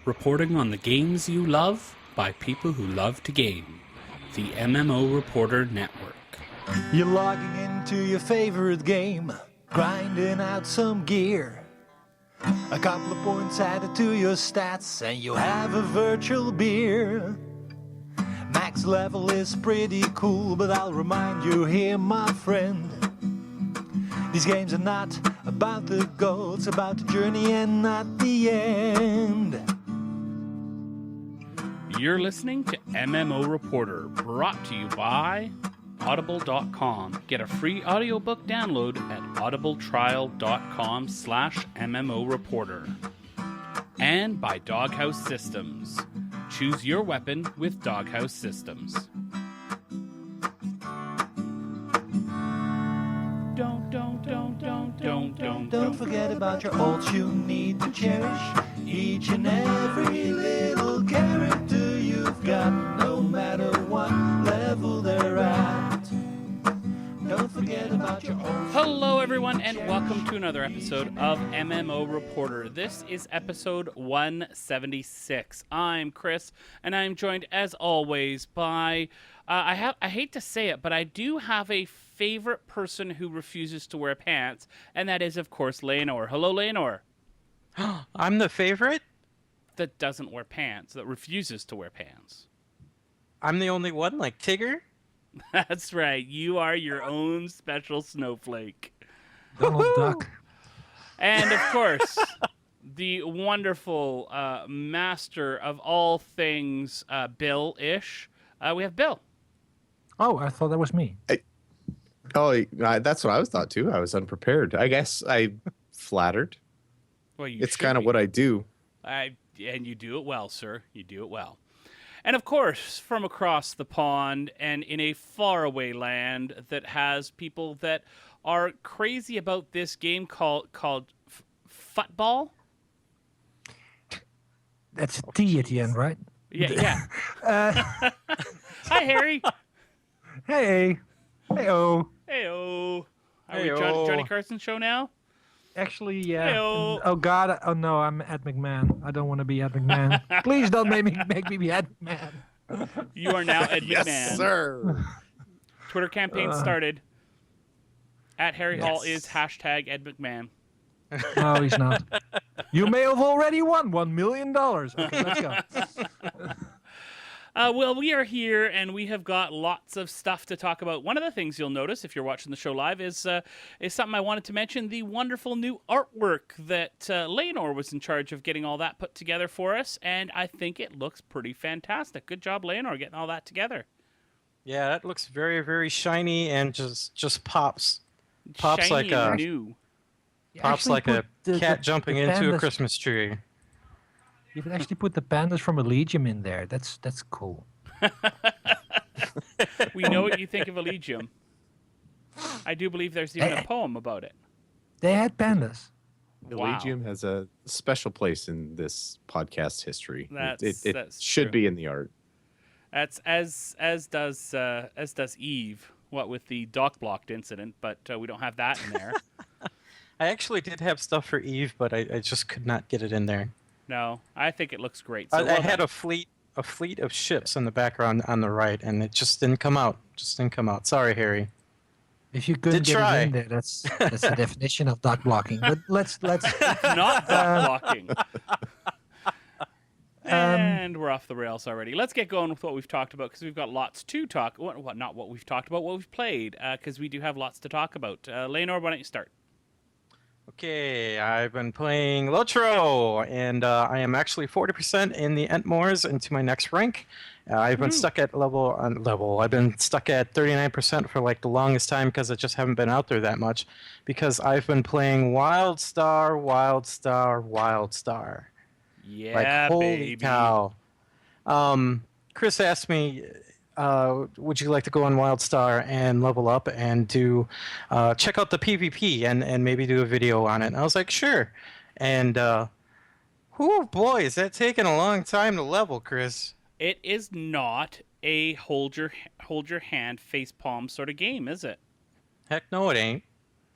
reporting on the games you love by people who love to game. The MMO Reporter Network. You're logging into your favorite game, grinding out some gear. A couple of points added to your stats, and you have a virtual beer. Max level is pretty cool, but I'll remind you here, my friend. These games are not about the goal, it's about the journey and not the end. You're listening to MMO Reporter, brought to you by Audible.com. Get a free audiobook download at audibletrial.com/MMO Reporter. And by Doghouse Systems. Choose your weapon with Doghouse Systems. Don't forget about your ults you need to cherish. Each and every little character you've got, no matter what level they're at. Don't forget about your ults. Hello everyone and welcome to another episode of MMO Reporter. This is episode 176. I'm Chris and I'm joined as always by I hate to say it, but I do have a favorite person who refuses to wear pants, and that is of course Layanor. Hello Layanor. I'm the favorite? That doesn't wear pants, that refuses to wear pants. I'm the only one, like Tigger? That's right. You are your own special snowflake. Donald Duck. And of course, the wonderful master of all things Bill-ish. We have Bill. Oh, I thought that was me. That's what I was thought too. I was unprepared. I guess I flattered. Well, It's kind of what I do. And you do it well, sir. You do it well. And of course, from across the pond and in a faraway land that has people that are crazy about this game called football. That's a T at the end, right? Yeah. Hi, Harry. Hey. Hey-oh. Heyo. Are we Heyo. Johnny Carson's show now? Actually, yeah. Heyo. Oh, God. Oh, no, I'm Ed McMahon. I don't want to be Ed McMahon. Please don't make me be Ed McMahon. You are now Ed McMahon. Yes, sir. Twitter campaign started. At Harry Hall is hashtag Ed McMahon. No, he's not. You may have already won $1 million. Okay, let's go. Well, we are here, and we have got lots of stuff to talk about. One of the things you'll notice if you're watching the show live is something I wanted to mention, the wonderful new artwork that Layanor was in charge of getting all that put together for us, and I think it looks pretty fantastic. Good job, Layanor, getting all that together. Yeah, that looks very, very shiny and just pops. Pops Shiny like a and new. pops like a cat jumping into a Christmas tree. You can actually put the pandas from Elysium in there. That's cool. We know what you think of Elysium. I do believe there's even a poem about it. They had pandas. Elysium has a special place in this podcast history. That's It should true. be in the art. That's as does Eve. What with the dock blocked incident, but we don't have that in there. I actually did have stuff for Eve, but I just could not get it in there. No, I think it looks great. So I well had done. a fleet of ships in the background on the right, and it just didn't come out. Sorry, Harry. If you couldn't Did get try. it in there, that's the definition of dock blocking. But let's not dock blocking. And we're off the rails already. Let's get going with what we've talked about because we've got lots to talk. What? Not what we've talked about. What we've played because we do have lots to talk about. Layanor, why don't you start? Okay, I've been playing LOTRO, and I am actually 40% in the Entmoors into my next rank. I've been stuck at level. I've been stuck at 39% for like the longest time because I just haven't been out there that much. Because I've been playing Wildstar. Yeah, Like holy baby. cow! Chris asked me, would you like to go on Wildstar and level up and do check out the PvP and maybe do a video on it? And I was like, sure. And oh boy, is that taking a long time to level, Chris? It is not a hold your hand face palm sort of game, is it? Heck no, it ain't.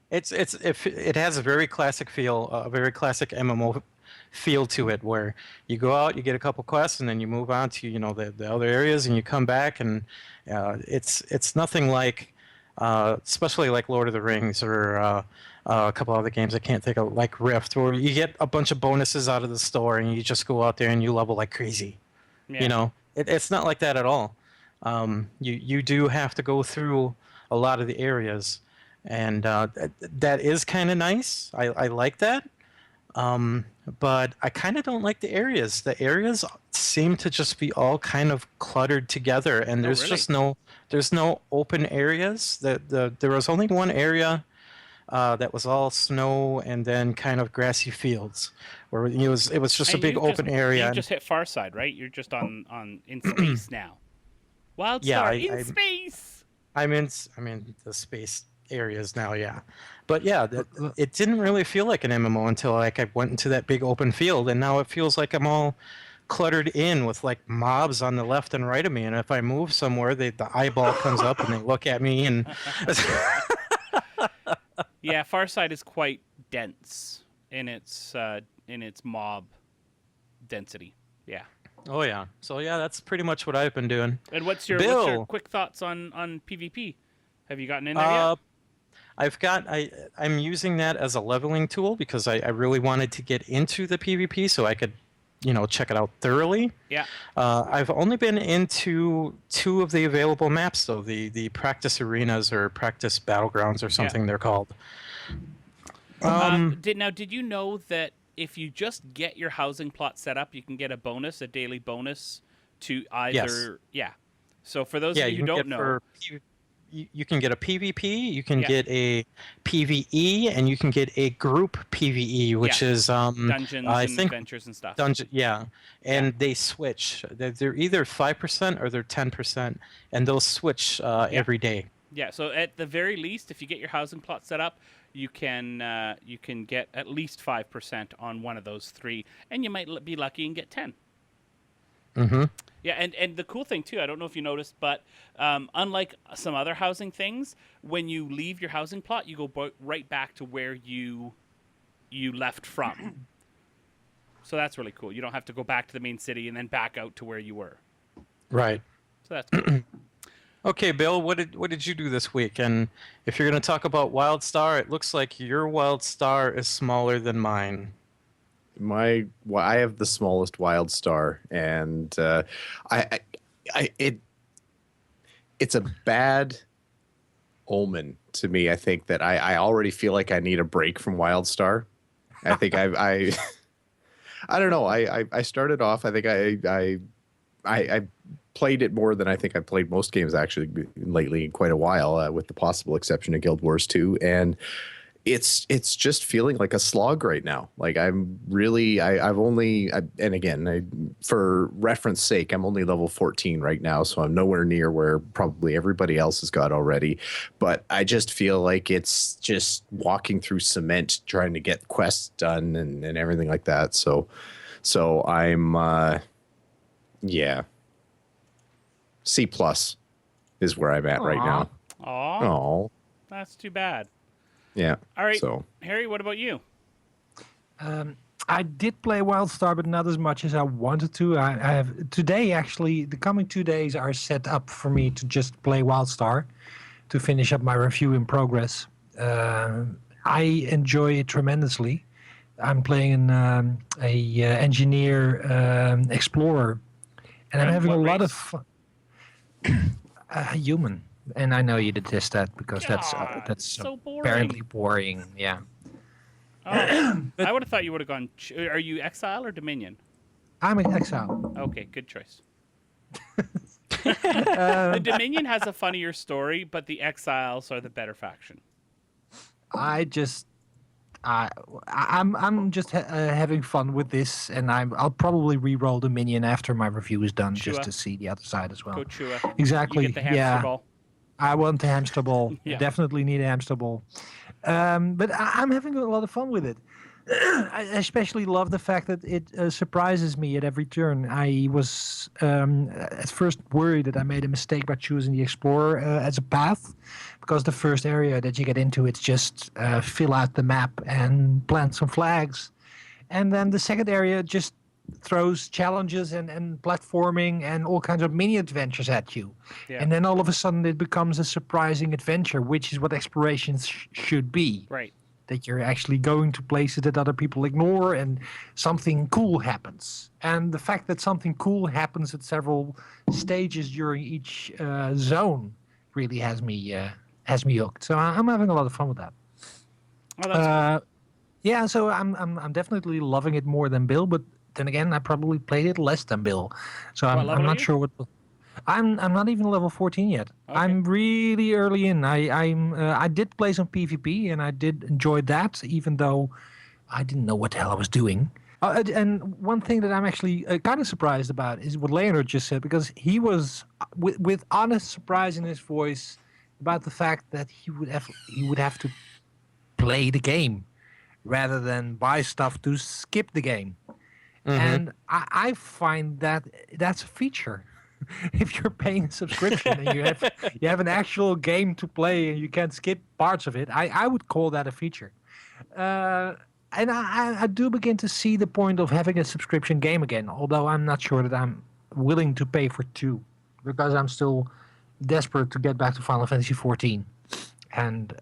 It has a very classic feel, a very classic MMO feel to it, where you go out, you get a couple quests, and then you move on to the other areas, and you come back, and it's nothing like, especially like Lord of the Rings or a couple other games I can't think of, like Rift, where you get a bunch of bonuses out of the store, and you just go out there and you level like crazy. Yeah. It's not like that at all. You do have to go through a lot of the areas, and that is kind of nice. I like that. But I kind of don't like the areas. The areas seem to just be all kind of cluttered together, and there's really? just there's no open areas. There was only one area that was all snow and then kind of grassy fields, where it was just a And big open area. You just hit far side, right? You're just on in space now. Wildstar Yeah, in space. I'm in the space areas now, yeah. But yeah, it didn't really feel like an MMO until like I went into that big open field, and now it feels like I'm all cluttered in with like mobs on the left and right of me, and if I move somewhere, the eyeball comes up and they look at me, and Yeah, Farside is quite dense in its mob density. Yeah. oh yeah. So yeah, that's pretty much what I've been doing. And what's your Bill. quick thoughts on PvP? Have you gotten in there yet? I'm using that as a leveling tool because I really wanted to get into the PvP so I could, check it out thoroughly. Yeah. I've only been into 2 of the available maps, though, the practice arenas or practice battlegrounds or something they're called. Did you know that if you just get your housing plot set up, you can get a daily bonus to either... Yes. Yeah. So for those of you who don't know... You can get a PvP, you can get a PvE, and you can get a group PvE, which is dungeons and adventures and stuff. And they switch. They're either 5% or they're 10%, and they'll switch every day. Yeah. So at the very least, if you get your housing plot set up, you can get at least 5% on one of those 3, and you might be lucky and get 10. Mm-hmm. Yeah, and the cool thing, too, I don't know if you noticed, but unlike some other housing things, when you leave your housing plot, you go right back to where you left from. So that's really cool. You don't have to go back to the main city and then back out to where you were. Right. So that's cool. Okay, Bill, what did you do this week? And if you're going to talk about Wildstar, it looks like your Wildstar is smaller than mine. I have the smallest Wildstar, and it's a bad omen to me. I think that I already feel like I need a break from Wildstar. I think I don't know. I started off. I think I played it more than I think I've played most games actually lately in quite a while, with the possible exception of Guild Wars 2, and it's just feeling like a slog right now. Like I'm really, and again, for reference sake, I'm only level 14 right now, so I'm nowhere near where probably everybody else has got already. But I just feel like it's just walking through cement trying to get quests done and everything like that. So I'm, C+ is where I'm at right now. Aw. Oh, That's too bad. yeah. All right, So Harry, what about you? I did play Wildstar, but not as much as I wanted to. I have today, actually, the coming 2 days are set up for me to just play Wildstar, to finish up my review in progress. I enjoy it tremendously. I'm playing a engineer explorer, and I'm having a lot of fun. Human. And I know you detest that because that's so boring. apparently boring. Yeah. Oh, I would have thought you would have gone. Are you Exile or Dominion? I'm in exile. Okay, good choice. The Dominion has a funnier story, but the Exiles are the better faction. I'm just having fun with this, and I'll probably re-roll Dominion after my review is done, just to see the other side as well. Go Chua. Exactly. You get the hamster ball. I want the hamster ball. Yeah. Definitely need a hamster ball. But I'm having a lot of fun with it. I especially love the fact that it surprises me at every turn. I was at first worried that I made a mistake by choosing the Explorer as a path, because the first area that you get into, it's just fill out the map and plant some flags. And then the second area just throws challenges and platforming and all kinds of mini adventures at you. Yeah. And then all of a sudden it becomes a surprising adventure, which is what exploration should be. Right. That you're actually going to places that other people ignore and something cool happens. And the fact that something cool happens at several stages during each zone really has me hooked. So I'm having a lot of fun with that. Oh, that's Yeah, so I'm definitely loving it more than Bill, but then again, I probably played it less than Bill. So What I'm level are not you? sure what. I'm not even level 14 yet. Okay. I'm really early in. I did play some PvP and I did enjoy that, even though I didn't know what the hell I was doing. And one thing that I'm actually kind of surprised about is what Layanor just said, because he was with honest surprise in his voice about the fact that he would have to play the game rather than buy stuff to skip the game. And I find that that's a feature. If you're paying a subscription and you have an actual game to play and you can't skip parts of it, I would call that a feature. And I do begin to see the point of having a subscription game again, although I'm not sure that I'm willing to pay for 2, because I'm still desperate to get back to Final Fantasy XIV. And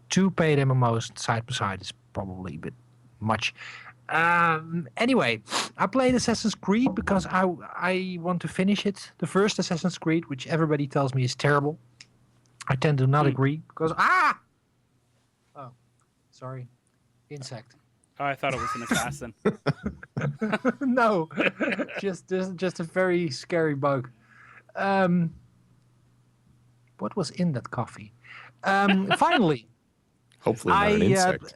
2 paid MMOs side by side is probably a bit much. Anyway, I played Assassin's Creed because I want to finish it. The first Assassin's Creed, which everybody tells me is terrible. I tend to not agree because oh, sorry, insect. Oh, I thought it was an assassin. No, just a very scary bug. What was in that coffee? Finally. Hopefully not an insect.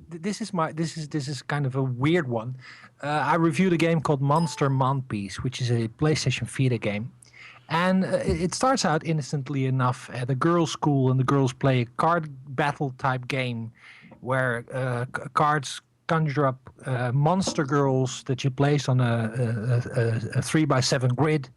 This is kind of a weird one. I reviewed a game called Monpiece, which is a PlayStation Vita game, and it starts out innocently enough at a girls' school, and the girls play a card battle type game, where cards conjure up monster girls that you place on a 3x7 grid,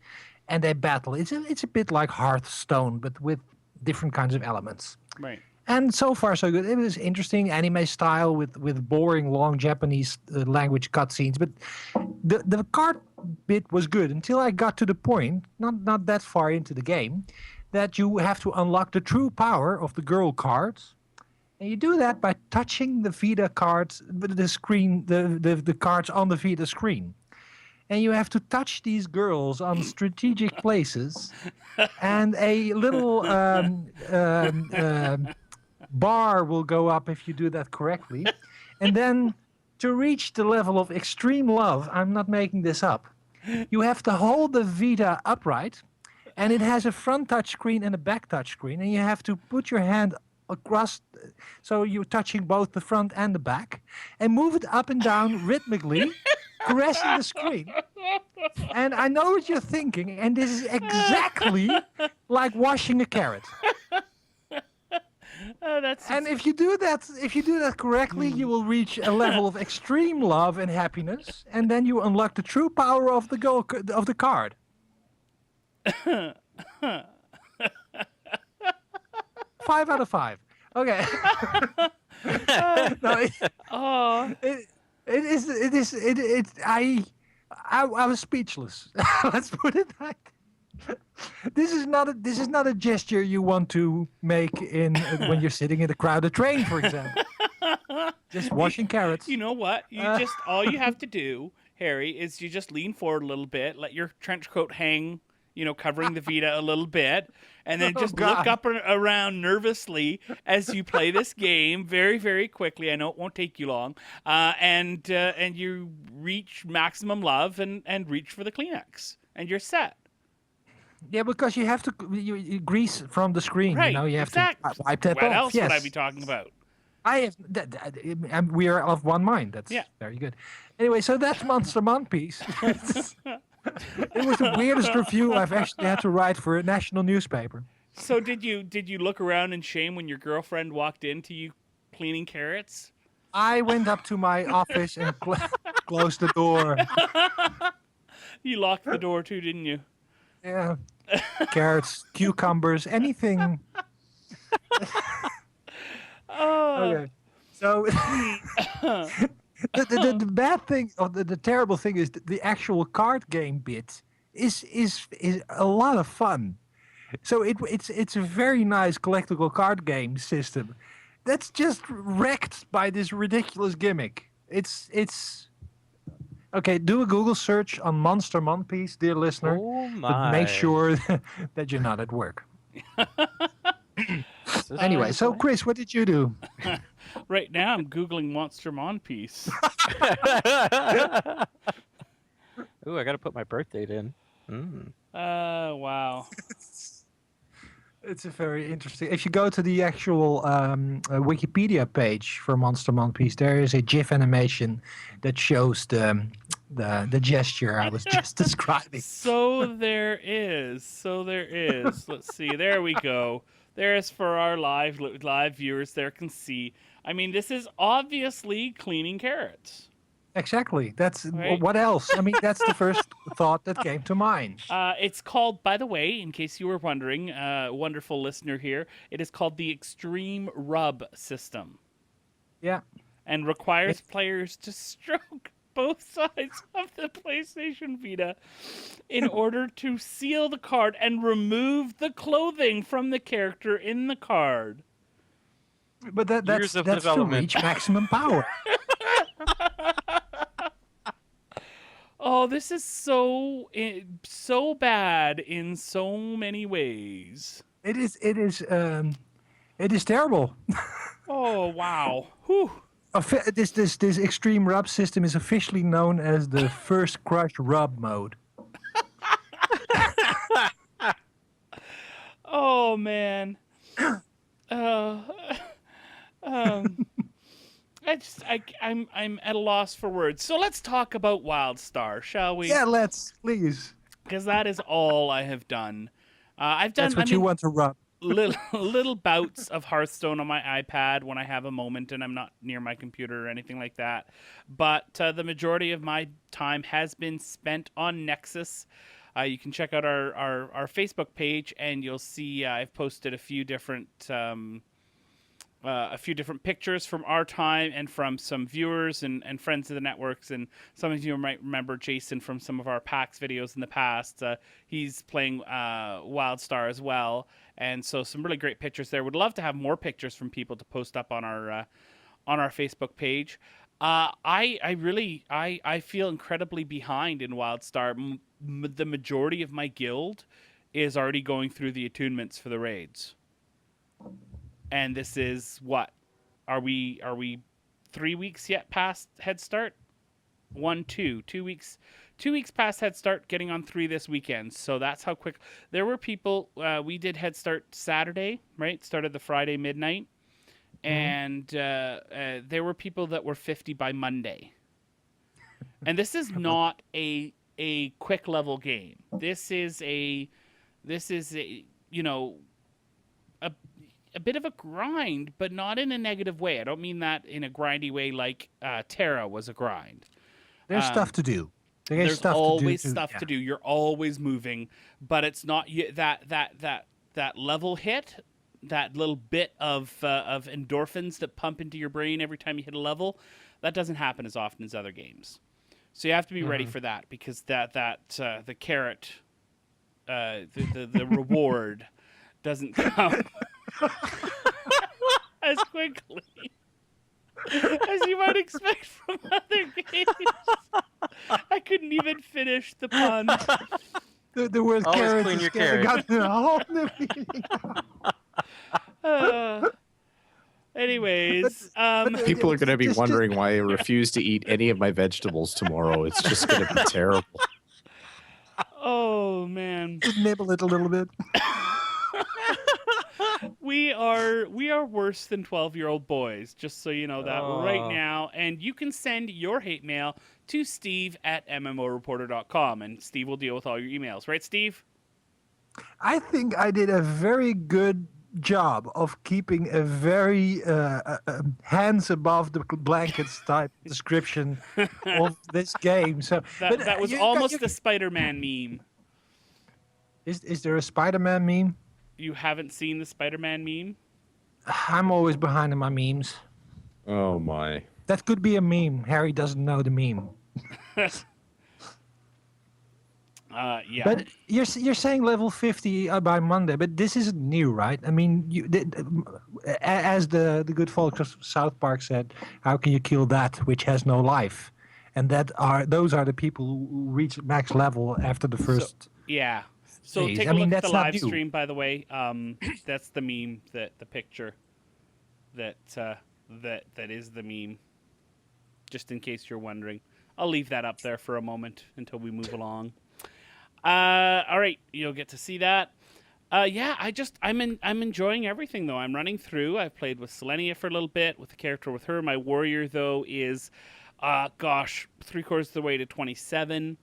and they battle. It's a bit like Hearthstone, but with different kinds of elements. Right. And so far, so good. It was interesting, anime style with boring, long Japanese language cutscenes. But the card bit was good until I got to the point, not that far into the game, that you have to unlock the true power of the girl cards. And you do that by touching the Vita cards, the screen, the cards on the Vita screen. And you have to touch these girls on strategic places, and a little bar will go up if you do that correctly. And then to reach the level of extreme love, I'm not making this up, you have to hold the Vita upright, and it has a front touch screen and a back touch screen, and you have to put your hand across, so you're touching both the front and the back, and move it up and down rhythmically, caressing the screen. And I know what you're thinking, and this is exactly like washing a carrot. Oh, that's And if you do that correctly, you will reach a level of extreme love and happiness, and then you unlock the true power of the card. 5 out of 5. Okay. No, I was speechless. Let's put it like that. This is not a gesture you want to make when you're sitting in a crowded train, for example. Just washing carrots. You know what? All you have to do, Harry, is you just lean forward a little bit, let your trench coat hang, covering the Vita a little bit, and then just look up and around nervously as you play this game very, very quickly. I know it won't take you long, and you reach maximum love and reach for the Kleenex, and you're set. Yeah, because you have to you grease from the screen. Right, You have exactly. to wipe that What off. else Yes. would I be talking about? I have, and we are of one mind. That's very good. Anyway, so that's Monpiece. It was the weirdest review I've actually had to write for a national newspaper. So did you look around in shame when your girlfriend walked into you cleaning carrots? I went up to my office and closed the door. You locked the door too, didn't you? Yeah, carrots, cucumbers, anything. Oh. Okay, so The bad thing, or the terrible thing, is that the actual card game bit is a lot of fun. So it's a very nice collectible card game system that's just wrecked by this ridiculous gimmick. It's okay. Do a Google search on Monster Monpiece, dear listener, Oh but make my. sure that you're not at work. Anyway, so Chris, what did you do? Right now, I'm googling Monster Monpiece. Ooh, I got to put my birth date in. Mm. Wow. It's a very interesting. If you go to the actual Wikipedia page for Monster Monpiece, there is a GIF animation that shows the gesture I was just describing. So there is. Let's see. There we go. There's for our live viewers. There can see. I mean, this is obviously cleaning carrots. Exactly. That's Right. what else? I mean, that's the first thought that came to mind. It's called, by the way, in case you were wondering, wonderful listener here, it is called the Extreme Rub system Yeah. and requires players to stroke both sides of the PlayStation Vita in order to seal the card and remove the clothing from the character in the card. But Years that's of to development. reach maximum power. Oh, this is so bad in so many ways. It is terrible. Oh, wow. Whew. This extreme rub system is officially known as the first crush rub mode. Oh man. I'm at a loss for words. So let's talk about Wildstar, shall we? Yeah, let's please. Because that is all I have done. I've done. That's what you want to rub. little bouts of Hearthstone on my iPad when I have a moment and I'm not near my computer or anything like that. But the majority of my time has been spent on Nexus. You can check out our Facebook page and you'll see I've posted a few different pictures from our time and from some viewers and friends of the networks. And some of you might remember Jason from some of our PAX videos in the past. He's playing Wildstar as well. And so some really great pictures there. Would love to have more pictures from people to post up on our Facebook page. I feel incredibly behind in Wildstar. The majority of my guild is already going through the attunements for the raids. And this is what? Are we 3 weeks yet past Head Start? 2 weeks. 2 weeks past Head Start, getting on 3 this weekend. So that's how quick. There were people. We did Head Start Saturday, right? Started the Friday midnight, and there were people that were 50 by Monday. And this is not a quick level game. This is a a bit of a grind, but not in a negative way. I don't mean that in a grindy way like Terra was a grind. There's stuff to do. There's always stuff to do. You're always moving, but it's not that level hit, that little bit of endorphins that pump into your brain every time you hit a level. That doesn't happen as often as other games. So you have to be ready for that, because the carrot, the reward doesn't come as quickly as you might expect from other games. I couldn't even finish the pun. The word Always carrot clean is your getting carrot. a whole new meaning. Anyways, People are going to be Just- wondering why I refuse to eat any of my vegetables tomorrow. It's just going to be terrible. oh man, Just nibble it a little bit. we are worse than 12-year-old boys, just so you know that right now. And you can send your hate mail to steve@mmoreporter.com, and Steve will deal with all your emails, right, Steve? I think I did a very good job of keeping a very hands above the blankets type description of this game. So That was almost the Spider-Man meme. Is there a Spider-Man meme? You haven't seen the Spider-Man meme? I'm always behind in my memes. Oh my. That could be a meme. Harry doesn't know the meme. Yeah. But you're saying level 50 by Monday, but this isn't new, right? I mean, as the good folks of South Park said, how can you kill that which has no life? And those are the people who reach max level after the first. Yeah. So phase. take I a mean, look at the that's not live new. stream, by the way. That's the meme, the picture that is the meme. Just in case you're wondering, I'll leave that up there for a moment until we move along. All right, you'll get to see that. Yeah, I'm enjoying everything though. I'm running through. I've played with Selenia for a little bit with the character with her. My warrior though is, 3/4 of the way to 27.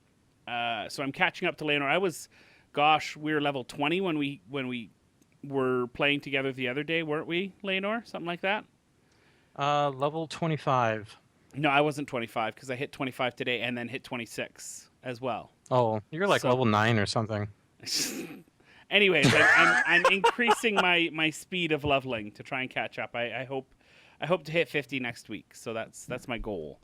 So I'm catching up to Layanor. We were level 20 when we were playing together the other day, weren't we, Layanor? Something like that. Level 25. No, I wasn't 25 because I hit 25 today and then hit 26 as well. Oh, you're like level 9 or something. Anyways, I'm increasing my speed of leveling to try and catch up. I hope to hit 50 next week. So that's my goal.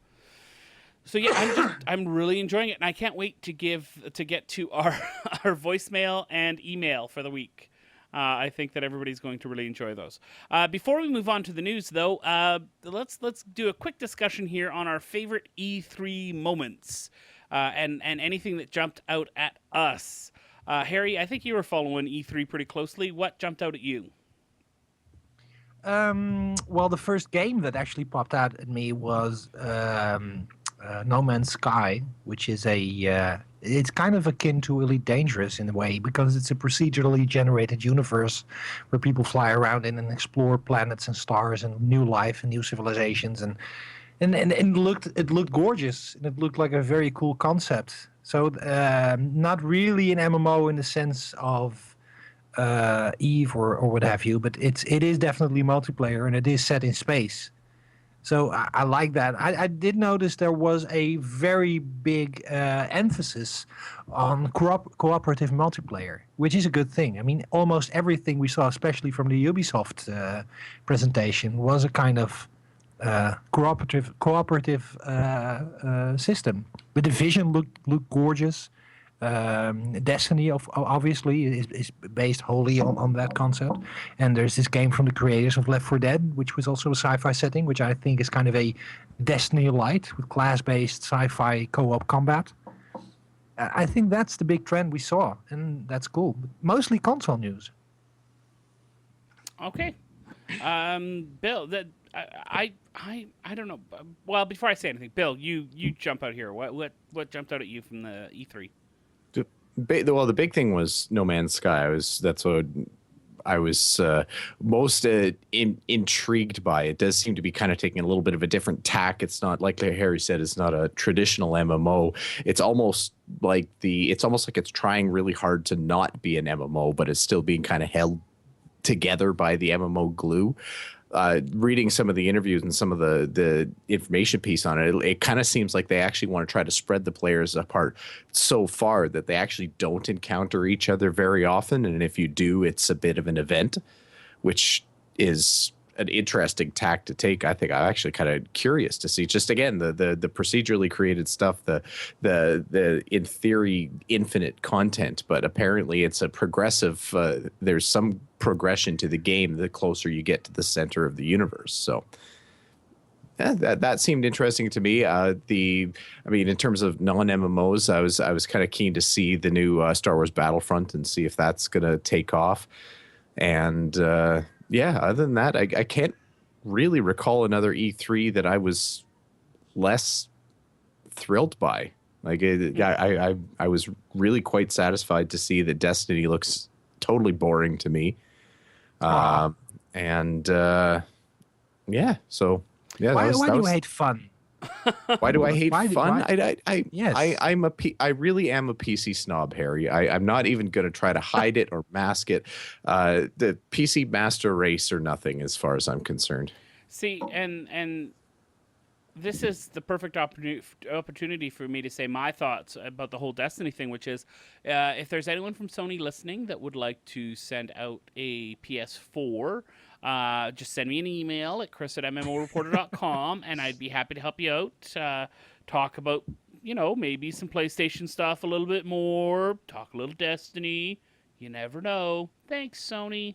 So yeah, I'm really enjoying it, and I can't wait to get to our voicemail and email for the week. I think that everybody's going to really enjoy those. Before we move on to the news, though, let's do a quick discussion here on our favorite E3 moments and anything that jumped out at us. Harry, I think you were following E3 pretty closely. What jumped out at you? Well, the first game that actually popped out at me was No Man's Sky, which is it's kind of akin to Elite Dangerous in a way, because it's a procedurally generated universe where people fly around in and explore planets and stars and new life and new civilizations, and it looked gorgeous, and it looked like a very cool concept. So not really an MMO in the sense of Eve or what have you, but it is definitely multiplayer, and it is set in space. So I like that. I did notice there was a very big emphasis on cooperative multiplayer, which is a good thing. I mean, almost everything we saw, especially from the Ubisoft presentation, was a kind of cooperative system. The Division looked gorgeous. Destiny obviously is based wholly on that concept, and there's this game from the creators of Left 4 Dead, which was also a sci-fi setting, which I think is kind of a Destiny light with class-based sci-fi co-op combat. I think that's the big trend we saw, and that's cool. But mostly console news. Okay, Bill, I don't know. Well, before I say anything, Bill, you jump out here. What jumped out at you from the E3? Well, the big thing was No Man's Sky. That's what I was most intrigued by. It does seem to be kind of taking a little bit of a different tack. It's not, like Harry said, it's not a traditional MMO. It's almost like it's trying really hard to not be an MMO, but it's still being kind of held together by the MMO glue. Reading some of the interviews and some of the information piece on it, it kind of seems like they actually want to try to spread the players apart so far that they actually don't encounter each other very often. And if you do, it's a bit of an event, which is an interesting tack to take. I think I'm actually kind of curious to see, just again, the procedurally created stuff, the in theory infinite content, but apparently it's a progressive, there's some progression to the game the closer you get to the center of the universe. So that seemed interesting to me. In terms of non-MMOs, I was kind of keen to see the new Star Wars Battlefront and see if that's going to take off. And other than that, I can't really recall another E3 that I was less thrilled by. Like I was really quite satisfied to see that Destiny looks totally boring to me. So Why do you hate fun? Why do I hate fun? Yes. I really am a PC snob, Harry. I'm not even going to try to hide it or mask it. The PC master race or nothing, as far as I'm concerned. See, and this is the perfect opportunity for me to say my thoughts about the whole Destiny thing, which is if there's anyone from Sony listening that would like to send out a PS4, just send me an email at chris@mmoreporter.com, and I'd be happy to help you out. Talk about, maybe some PlayStation stuff a little bit more. Talk a little Destiny. You never know. Thanks, Sony.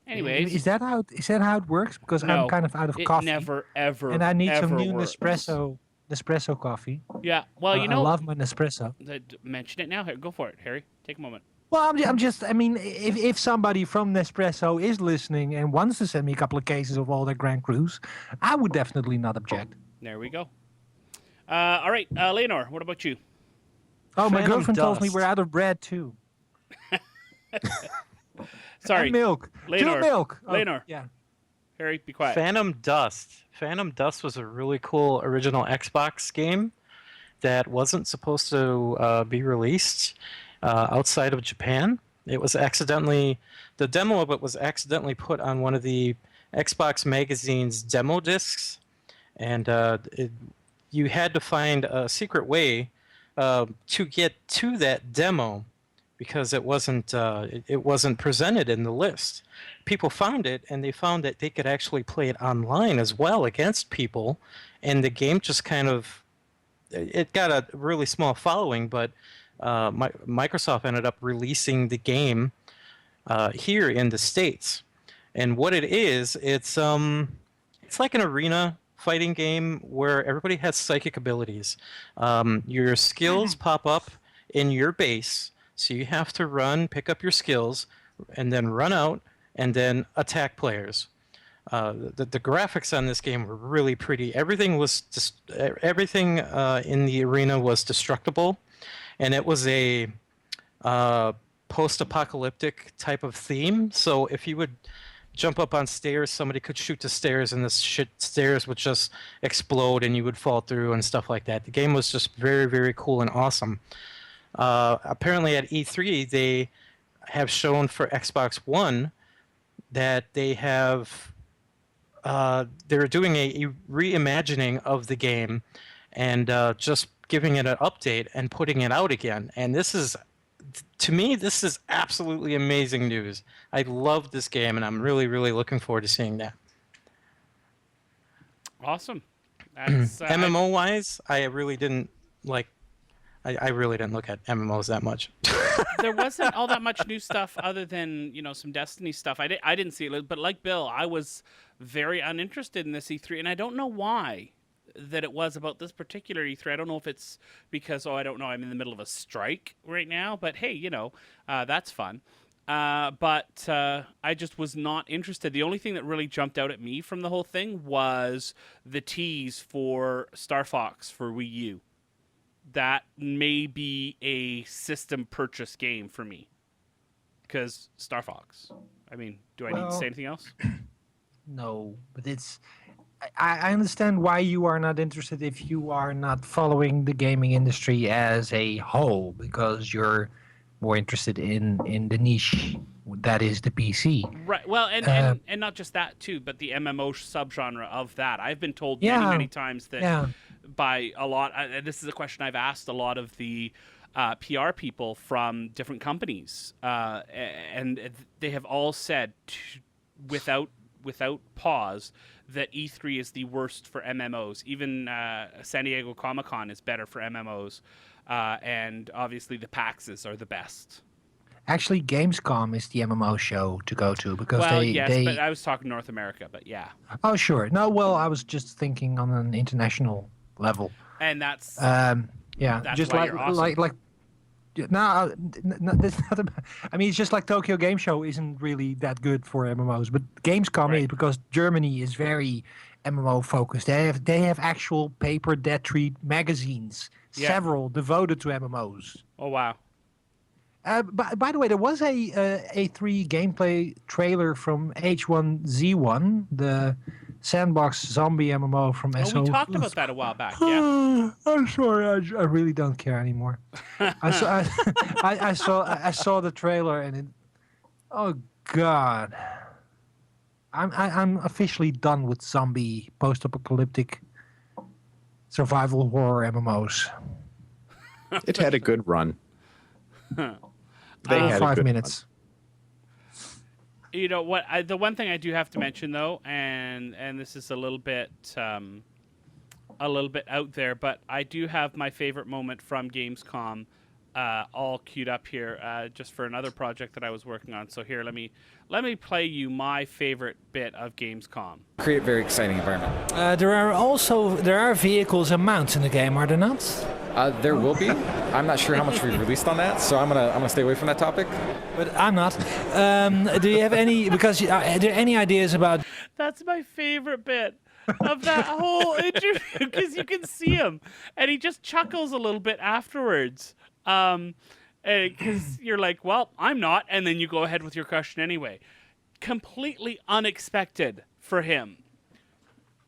Anyways, is that how it works? Because I'm no, kind of out of it coffee, never, ever, and I need some ever new works. Nespresso coffee. Yeah, well, I love my Nespresso. Mention it now. Go for it, Harry. Take a moment. Well, I'm just. I mean, if somebody from Nespresso is listening and wants to send me a couple of cases of all their Grand Crus, I would definitely not object. There we go. All right, Layanor, what about you? Oh, my Phantom girlfriend tells me Dust. we're out of bread too. Sorry, And milk. Layanor. Two milk. Oh, Layanor. Yeah. Harry, be quiet. Phantom Dust. Phantom Dust was a really cool original Xbox game that wasn't supposed to be released outside of Japan. It was the demo of it was accidentally put on one of the Xbox Magazine's demo discs, and you had to find a secret way to get to that demo because it wasn't presented in the list. People found it, and they found that they could actually play it online as well against people, and the game just kind of it got a really small following, but Microsoft ended up releasing the game here in the States. And what it is, it's like an arena fighting game where everybody has psychic abilities. Your skills pop up in your base, so you have to run, pick up your skills, and then run out and then attack players. The graphics on this game were really pretty. Everything in the arena was destructible, and it was a post-apocalyptic type of theme. So if you would jump up on stairs, somebody could shoot the stairs, and the stairs would just explode, and you would fall through and stuff like that. The game was just very, very cool and awesome. Apparently at E3, they have shown for Xbox One that they have they're doing a reimagining of the game and just giving it an update and putting it out again. And to me, this is absolutely amazing news. I love this game, and I'm really, really looking forward to seeing that. Awesome. That's, MMO-wise, I really didn't like. I really didn't look at MMOs that much. There wasn't all that much new stuff other than some Destiny stuff. I didn't see it, but like Bill, I was very uninterested in this E3, and I don't know why that it was about this particular E3. I don't know if it's because I don't know, I'm in the middle of a strike right now, but hey, that's fun. But I just was not interested. The only thing that really jumped out at me from the whole thing was the tease for Star Fox for Wii U. That may be a system purchase game for me. Because Star Fox. I mean, do I need to say anything else? No, but I understand why you are not interested if you are not following the gaming industry as a whole, because you're more interested in the niche that is the PC. Right. Well, and not just that too, but the MMO subgenre of that. I've been told many times that by a lot. This is a question I've asked a lot of the PR people from different companies, and they have all said without pause that E3 is the worst for MMOs. Even San Diego Comic-Con is better for MMOs, and obviously the PAXs are the best. Actually, Gamescom is the MMO show to go to because but I was talking North America, but yeah. Oh, sure. No, well, I was just thinking on an international level. And that's that's just why you're awesome. No, that's not about, I mean, it's just like Tokyo Game Show isn't really that good for MMOs, but Gamescom is, because Germany is very MMO focused. They have actual paper Dead Tree magazines, several devoted to MMOs. Oh wow. By the way, there was a A3 gameplay trailer from H1Z1, the sandbox zombie MMO from SO. We talked about that a while back. Yeah. I'm sorry, I really don't care anymore. I saw the trailer and oh god, I'm officially done with zombie post-apocalyptic survival horror MMOs. It had a good run. They had 5 minutes. You know what? The one thing I do have to mention though, and this is a little bit out there, but I do have my favorite moment from Gamescom all queued up here, just for another project that I was working on. So here, let me play you my favorite bit of Gamescom. Create a very exciting environment. There are vehicles and mounts in the game, are there not? There will be. I'm not sure how much we've released on that, so I'm gonna stay away from that topic. But I'm not. Do you have any? Because are there any ideas about? That's my favorite bit of that whole interview, because you can see him and he just chuckles a little bit afterwards. Because you're like, well, I'm not, and then you go ahead with your question anyway. Completely unexpected for him,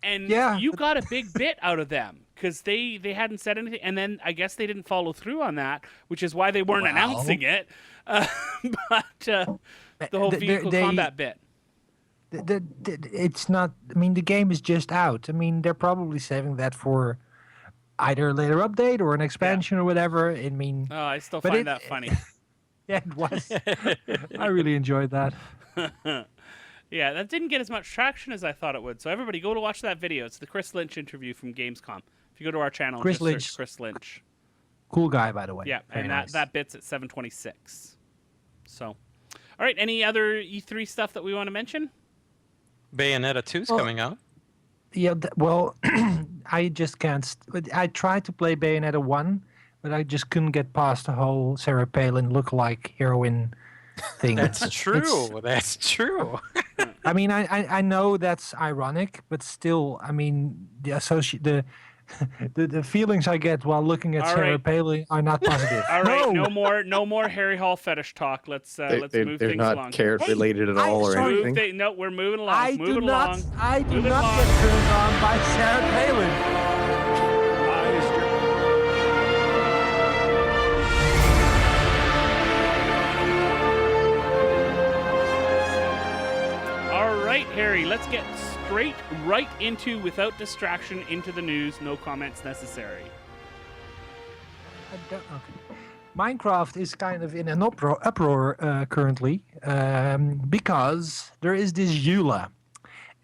and you got a big bit out of them because they hadn't said anything, and then I guess they didn't follow through on that, which is why they weren't announcing it. But the whole vehicle combat bit. It's not. I mean, the game is just out. I mean, they're probably saving that for either a later update or an expansion or whatever. I mean, I still find that funny. Yeah, it was. I really enjoyed that. Yeah, that didn't get as much traction as I thought it would. So everybody, go to watch that video. It's the Chris Lynch interview from Gamescom. If you go to our channel, Chris just Lynch. search Chris Lynch. Cool guy, by the way. Yeah, Very and nice. that bit's at 726. So, all right. Any other E3 stuff that we want to mention? Bayonetta 2's coming out. Yeah, well, I just can't. I tried to play Bayonetta 1, but I just couldn't get past the whole Sarah Palin look-alike heroine thing. That's true. That's true. I mean, I know that's ironic, but still, I mean, the feelings I get while looking at All Sarah right. Palin are not positive. All right, No! no more Harry Hall fetish talk. Let's move They're things not along. carrot related at I- all or sorry. anything. No, we're moving along. I do moving not. along. I do Moving not along. get turned on by Sarah Palin. All right, Harry, let's get straight right into, without distraction, into the news. No comments necessary. Okay. Minecraft is kind of in an uproar currently because there is this EULA.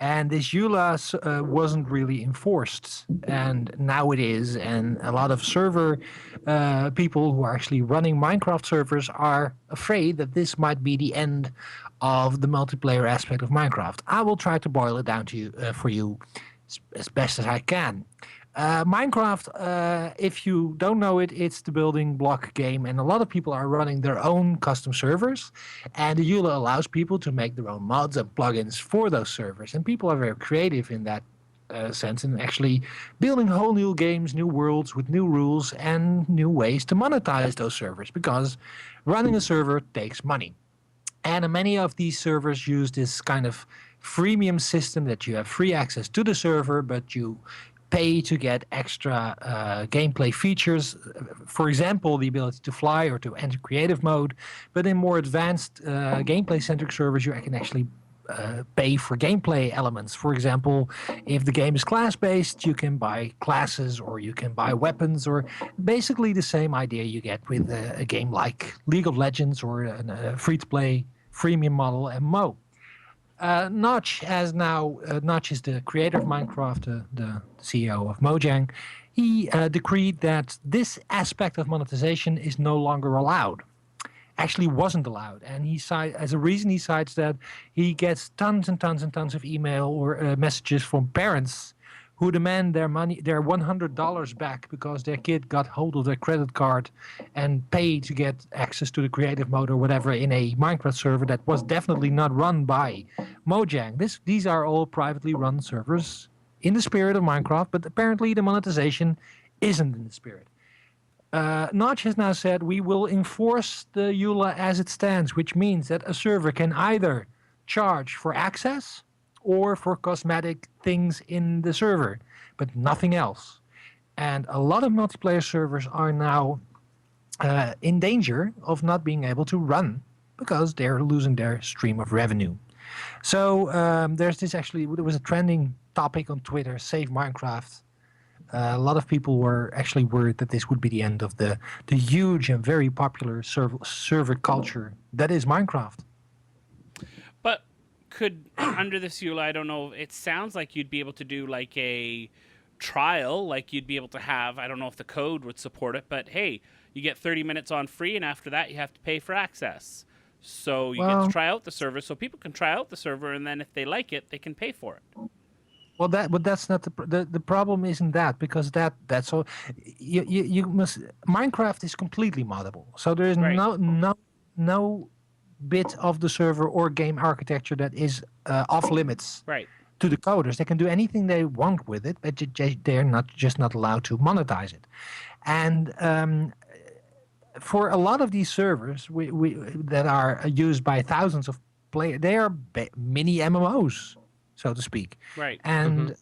And this EULA wasn't really enforced, and now it is. And a lot of server people who are actually running Minecraft servers are afraid that this might be the end of the multiplayer aspect of Minecraft. I will try to boil it down to you for you as best as I can. Minecraft, if you don't know it, it's the building block game, and a lot of people are running their own custom servers, and the EULA allows people to make their own mods and plugins for those servers, and people are very creative in that sense, and actually building whole new games, new worlds with new rules and new ways to monetize those servers, because running a server takes money. And many of these servers use this kind of freemium system that you have free access to the server, but you pay to get extra gameplay features. For example, the ability to fly or to enter creative mode. But in more advanced gameplay-centric servers, you can actually pay for gameplay elements. For example, if the game is class-based, you can buy classes or you can buy weapons, or basically the same idea you get with a game like League of Legends or a free-to-play freemium model MMO. Notch has now, Notch is the creator of Minecraft, the CEO of Mojang. He decreed that this aspect of monetization is no longer allowed. Actually wasn't allowed. And as a reason, he cites that he gets tons and tons and tons of email or messages from parents who demand their money, their $100 back, because their kid got hold of their credit card and paid to get access to the creative mode or whatever in a Minecraft server that was definitely not run by Mojang. These are all privately run servers in the spirit of Minecraft, but apparently the monetization isn't in the spirit. Notch has now said we will enforce the EULA as it stands, which means that a server can either charge for access or for cosmetic things in the server, but nothing else. And a lot of multiplayer servers are now in danger of not being able to run because they're losing their stream of revenue. So there was a trending topic on Twitter, Save Minecraft. A lot of people were actually worried that this would be the end of the huge and very popular server culture that is Minecraft. But could under this EULA, I don't know. It sounds like you'd be able to do like a trial, like you'd be able to have. I don't know if the code would support it, but hey, you get 30 minutes on free, and after that, you have to pay for access. So you get to try out the server, so people can try out the server, and then if they like it, they can pay for it. Well, but that's not the problem. Isn't that because that's all you must Minecraft is completely moddable. So there is no bit of the server or game architecture that is off limits to the coders. They can do anything they want with it, but they're not allowed to monetize it. And for a lot of these servers that are used by thousands of players, they are mini MMOs, so to speak. Right. And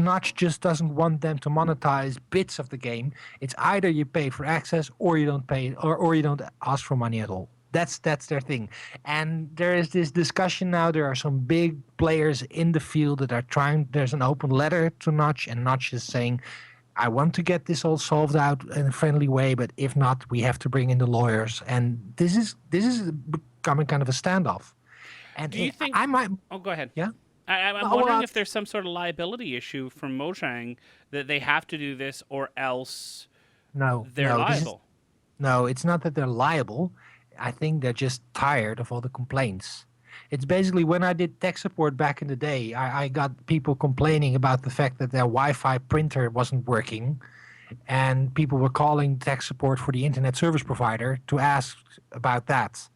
Notch just doesn't want them to monetize bits of the game. It's either you pay for access or you don't pay, or you don't ask for money at all. That's their thing. And there is this discussion now. There are some big players in the field that are trying. There's an open letter to Notch, and Notch is saying, I want to get this all solved out in a friendly way, but if not, we have to bring in the lawyers. And this is becoming kind of a standoff. And do you think I might? Oh, go ahead. Yeah. I'm wondering if there's some sort of liability issue from Mojang that they have to do this, or else they're liable. No, it's not that they're liable. I think they're just tired of all the complaints. It's basically when I did tech support back in the day, I got people complaining about the fact that their Wi-Fi printer wasn't working, and people were calling tech support for the internet service provider to ask about that.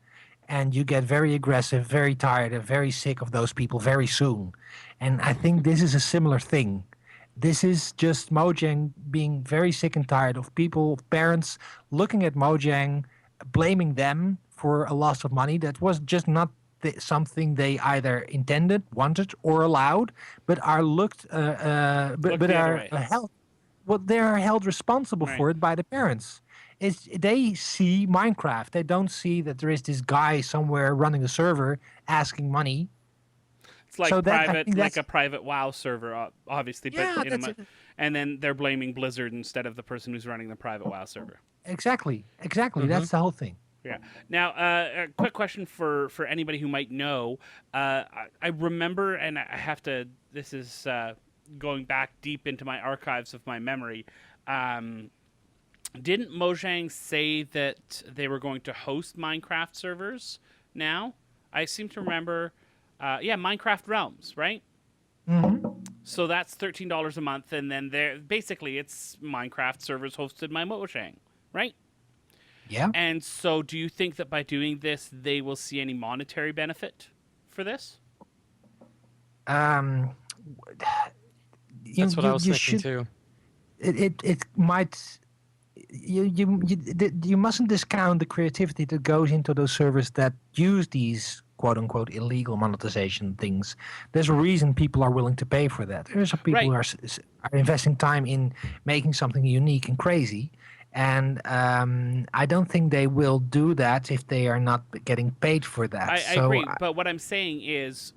And you get very aggressive, very tired, and very sick of those people very soon. And I think this is a similar thing. This is just Mojang being very sick and tired of people, parents looking at Mojang, blaming them for a loss of money that was just not something they either intended, wanted, or allowed, but are held. Well, they are held responsible for it by the parents. They see Minecraft. They don't see that there is this guy somewhere running a server asking money. It's like like a private WoW server, obviously. But and then they're blaming Blizzard instead of the person who's running the private WoW server. Exactly. That's the whole thing. Yeah. Now, a quick question for anybody who might know. I remember, and I have to. This is going back deep into my archives of my memory. Didn't Mojang say that they were going to host Minecraft servers now? I seem to remember, Minecraft Realms, right? Mm-hmm. So that's $13 a month, and then basically it's Minecraft servers hosted by Mojang, right? Yeah. And so do you think that by doing this, they will see any monetary benefit for this? That's what I was thinking too. It might. You mustn't discount the creativity that goes into those servers that use these quote unquote illegal monetization things. There's a reason people are willing to pay for that. There's some people who are investing time in making something unique and crazy. And I don't think they will do that if they are not getting paid for that. I agree, but what I'm saying is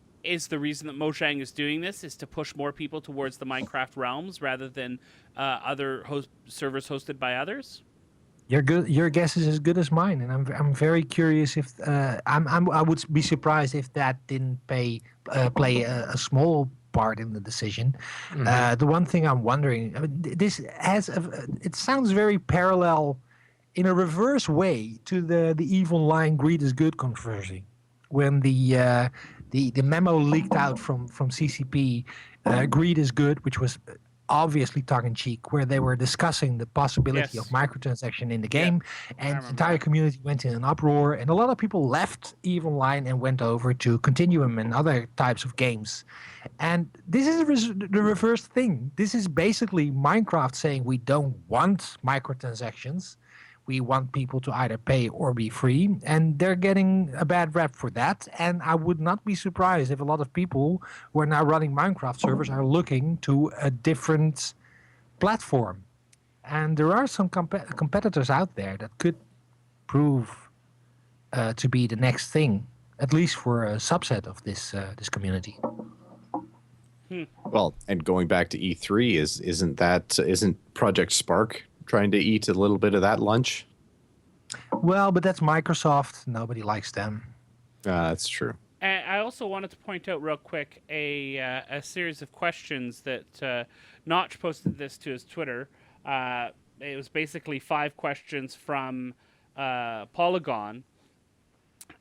the reason that Mojang is doing this is to push more people towards the Minecraft realms rather than other servers hosted by others? Your guess is as good as mine, and I'm very curious if I would be surprised if that didn't play a small part in the decision. Mm-hmm. The one thing I'm wondering, it sounds very parallel in a reverse way to the evil line "greed is good" controversy, when the memo leaked out from CCP, "Greed is good," which was obviously tongue-in-cheek, where they were discussing the possibility of microtransaction in the game, and the entire community went in an uproar, and a lot of people left Evil Line and went over to Continuum and other types of games. And this is the reverse thing. This is basically Minecraft saying we don't want microtransactions. We want people to either pay or be free, and they're getting a bad rap for that. And I would not be surprised if a lot of people who are now running Minecraft servers are looking to a different platform. And there are some competitors out there that could prove to be the next thing, at least for a subset of this community. Well, and going back to E3, isn't Project Spark trying to eat a little bit of that lunch? Well, but that's Microsoft. Nobody likes them. That's true. And also wanted to point out real quick a series of questions that Notch posted this to his Twitter. It was basically 5 questions from Polygon,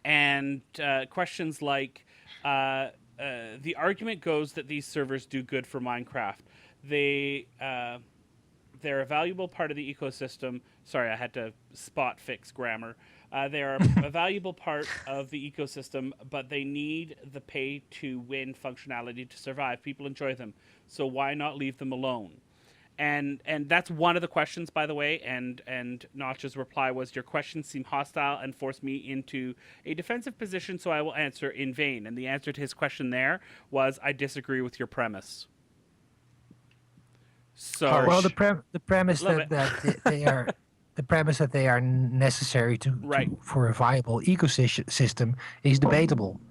and questions like the argument goes that these servers do good for Minecraft. They're a valuable part of the ecosystem. Sorry, I had to spot fix grammar. They are a valuable part of the ecosystem, but they need the pay to win functionality to survive. People enjoy them, so why not leave them alone? And that's one of the questions, by the way. And Notch's reply was, "Your questions seem hostile and force me into a defensive position, so I will answer in vain." And the answer to his question there was, "I disagree with your premise." So, well, the premise Love that they are the premise that they are necessary to for a viable ecosystem is debatable.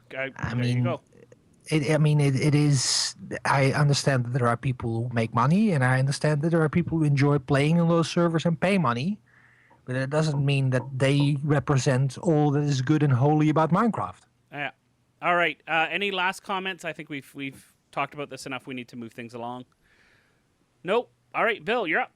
there I you mean, go. it is. I understand that there are people who make money, and I understand that there are people who enjoy playing on those servers and pay money. But it doesn't mean that they represent all that is good and holy about Minecraft. Yeah. All right. Any last comments? I think we've talked about this enough. We need to move things along. Nope. All right, Bill, you're up.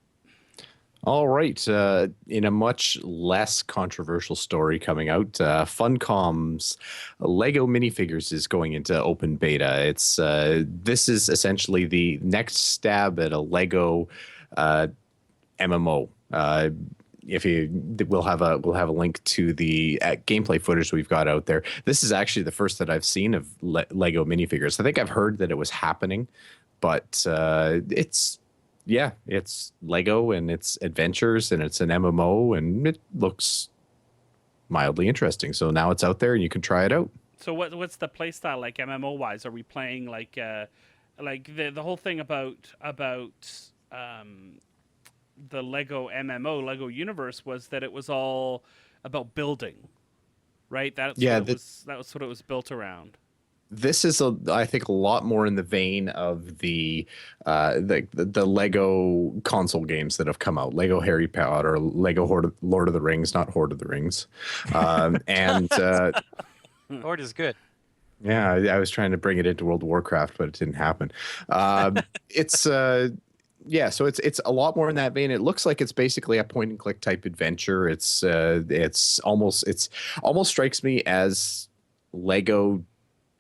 All right. In a much less controversial story coming out, Funcom's Lego minifigures is going into open beta. It's this is essentially the next stab at a Lego MMO. We'll have a link to the gameplay footage we've got out there. This is actually the first that I've seen of Lego minifigures. I think I've heard that it was happening, but it's Lego and it's adventures and it's an MMO and it looks mildly interesting. So now it's out there and you can try it out. So what's the play style like MMO wise? Are we playing like the whole thing about the Lego MMO, Lego universe, was that it was all about building, right? That was what it was built around. This is I think a lot more in the vein of the Lego console games that have come out, Lego Harry Potter, Lego Lord of the Rings, not Horde of the Rings, and Horde is good. Yeah, I was trying to bring it into World of Warcraft, but it didn't happen. So it's a lot more in that vein. It looks like it's basically a point and click type adventure. It's almost strikes me as Lego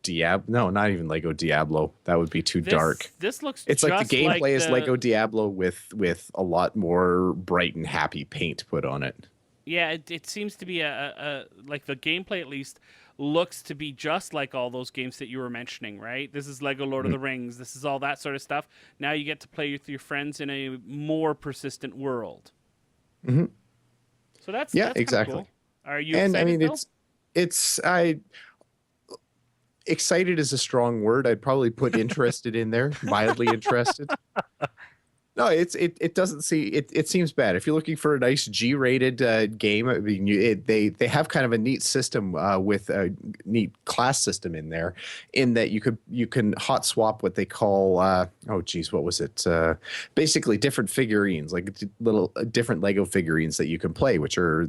Diablo. No, not even Lego Diablo. That would be too dark. This looks. It's like the gameplay is Lego Diablo with a lot more bright and happy paint put on it. Yeah, it seems to be a like the gameplay at least looks to be just like all those games that you were mentioning, right? This is Lego Lord of the Rings. This is all that sort of stuff. Now you get to play with your friends in a more persistent world. Mm-hmm. So that's exactly. Cool. Are you excited, Bill? Excited is a strong word. I'd probably put interested in there, mildly interested. No, it doesn't see it seems bad. If you're looking for a nice G-rated game, I mean, they have kind of a neat system with a neat class system in there, in that you can hot swap what they call what was it? Basically different figurines, like little different Lego figurines that you can play, which are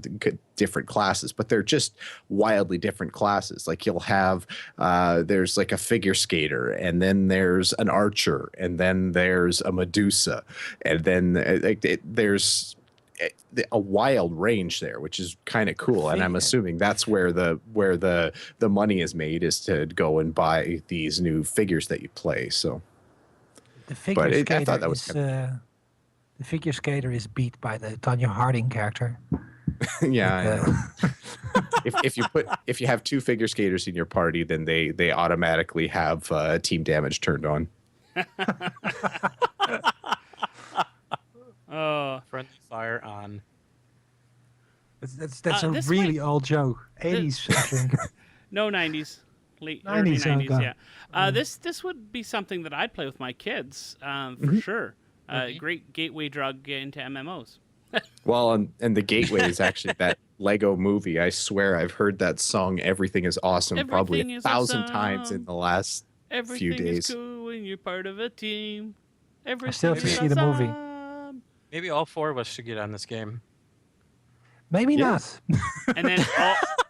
different classes, but they're just wildly different classes. Like you'll have there's like a figure skater, and then there's an archer, and then there's a Medusa. And then there's a wild range there, which is kind of cool. And I'm assuming that's where the money is made, is to go and buy these new figures that you play. So the figure skater is beat by the Tonya Harding character. Yeah. If you have 2 figure skaters in your party, then they automatically have team damage turned on. Friendly fire on. That's a really old joke. 80s, I think. No, 90s. Early 90s, yeah. This would be something that I'd play with my kids, for sure. Great gateway drug into MMOs. Well, and the gateway is actually that Lego movie. I swear I've heard that song, Everything is Awesome, probably 1,000 times in the last few days. Everything is cool when you're part of a team. I still have to see the movie. Maybe all 4 of us should get on this game. Maybe not. And then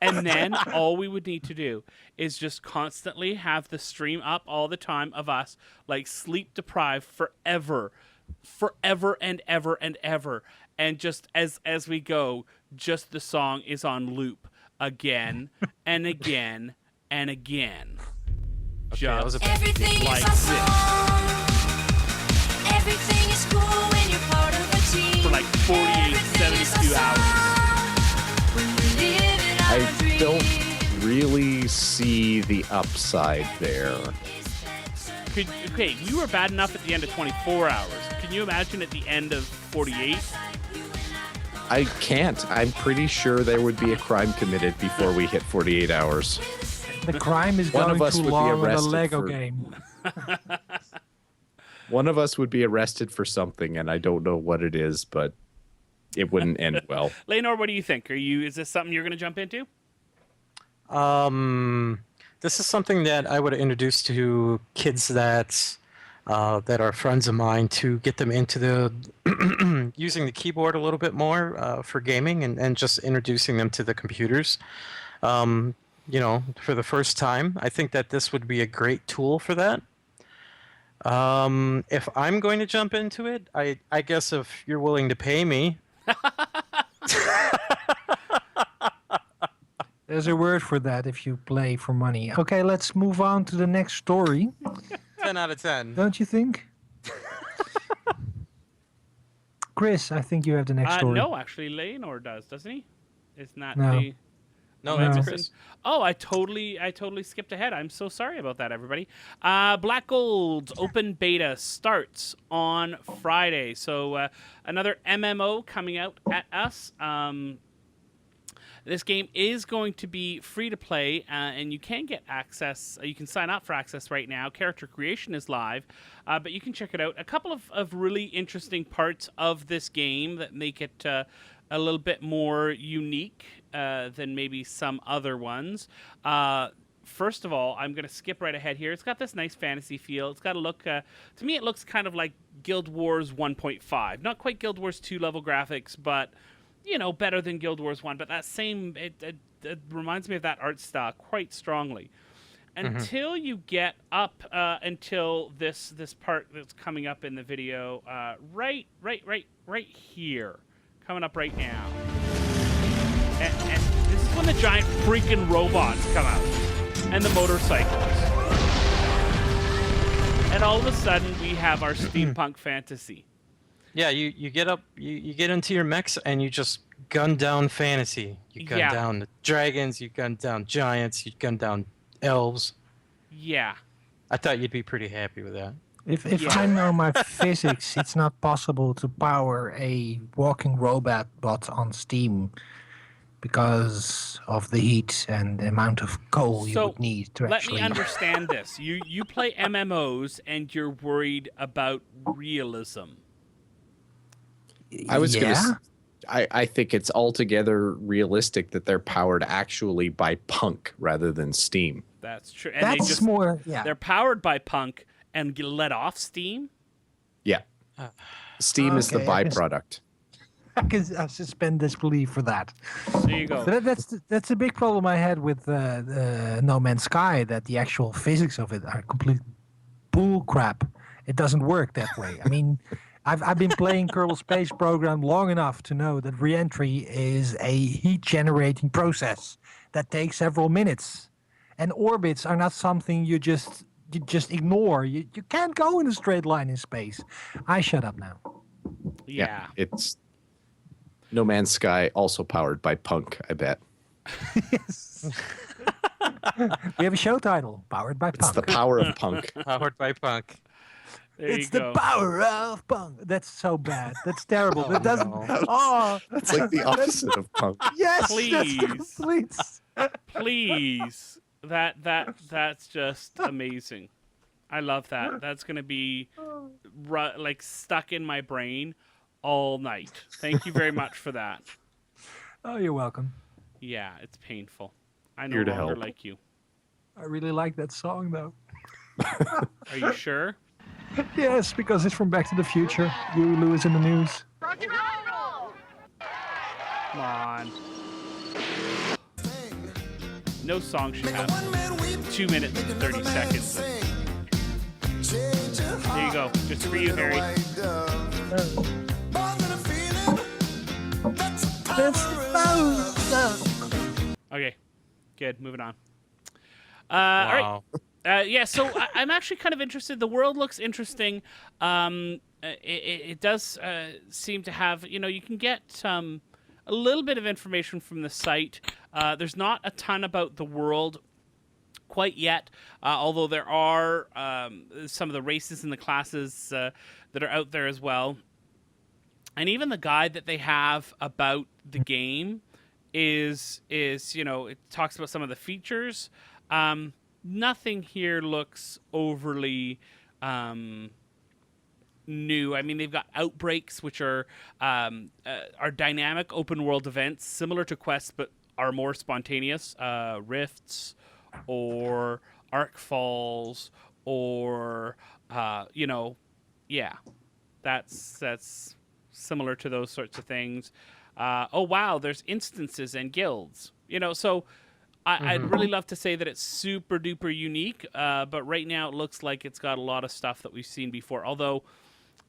And then all we would need to do is just constantly have the stream up all the time of us, like, sleep deprived forever and ever and ever. And just as we go, just the song is on loop again and again and again. Just Everything like is awesome. Everything is cool when you're part of a team. for like 48, 72 hours. When we live in our I dreams. don't really see the upside there. Okay, we were bad enough at the end of 24 hours. Can you imagine at the end of 48? I can't. I'm pretty sure there would be a crime committed before we hit 48 hours. The crime is One of going us too would be long on the arrested Lego for- game. One of us would be arrested for something, and I don't know what it is, but it wouldn't end well. Layanor, what do you think? Is this something you're going to jump into? This is something that I would introduce to kids that are friends of mine to get them into the using the keyboard a little bit more for gaming and just introducing them to the computers. You know, for the first time, I think that this would be a great tool for that. If I'm going to jump into it, I guess if you're willing to pay me. There's a word for that if you play for money. Okay, let's move on to the next story. 10 out of 10. Don't you think? Chris, I think you have the next story. No, actually, Layanor does, doesn't he? Isn't that No. the... No, No. that's Chris. Oh, I totally skipped ahead. I'm so sorry about that, everybody. Black Gold's open beta starts on Friday. So another MMO coming out at us. This game is going to be free to play, and you can get access. You can sign up for access right now. Character creation is live, but you can check it out. A couple of really interesting parts of this game that make it a little bit more unique than maybe some other ones. First of all, I'm going to skip right ahead here. It's got this nice fantasy feel. It's got a look, to me, it looks kind of like Guild Wars 1.5. Not quite Guild Wars 2 level graphics, but, you know, better than Guild Wars 1. But that same, it reminds me of that art style quite strongly. Until you get up, until this part that's coming up in the video, right here. Coming up right now. And this is when the giant freaking robots come out. And the motorcycles. And all of a sudden, we have our steampunk fantasy. Yeah, you get up, you get into your mechs, and you just gun down fantasy. You gun down the dragons, you gun down giants, you gun down elves. Yeah. I thought you'd be pretty happy with that. If I know my physics, it's not possible to power a walking robot bot on Steam because of the heat and the amount of coal you would need to let actually... me understand this. You play MMOs and you're worried about realism. I was gonna. I think it's altogether realistic that they're powered actually by Punk rather than Steam. That's true. And That's more... Yeah. They're powered by Punk and get let off Steam. Yeah, Steam is the Okay, I guess- byproduct. I can suspend disbelief for that. There you go. But that's a big problem I had with No Man's Sky, that the actual physics of it are complete bull crap. It doesn't work that way. I mean, I've been playing Kerbal Space Program long enough to know that reentry is a heat-generating process that takes several minutes. And orbits are not something you just ignore. You can't go in a straight line in space. I shut up now. Yeah. It's No Man's Sky, also powered by Punk, I bet. Yes. We have a show title, Powered by It's Punk. the power of Punk. Powered by Punk. There It's you the go. power of Punk. That's so bad. That's terrible. Oh, That doesn't. no. Oh, It's like the opposite of Punk. yes. Please. That's complete. Please. That's just amazing. I love that. That's gonna be like stuck in my brain all night. Thank you very much for that. Oh, you're welcome. Yeah, it's painful. I no Here to longer help. like you. I really like that song though. Are you sure? Yes, because it's from Back to the Future. Huey Lewis in the news. Come on. No song should have 2 minutes and 30 seconds. There you go. Just for you, Harry. Okay, good. Moving on. All right. Yeah, so I'm actually kind of interested. The world looks interesting. It does seem to have, you can get a little bit of information from the site. There's not a ton about the world quite yet, although there are some of the races and the classes that are out there as well. And even the guide that they have about the game is it talks about some of the features. Nothing here looks overly new. I mean, they've got outbreaks, which are dynamic open world events similar to quests, but are more spontaneous. Rifts, or arc falls, or that's similar to those sorts of things. Oh wow, there's instances and guilds. So I'd really love to say that it's super duper unique, but right now it looks like it's got a lot of stuff that we've seen before. Although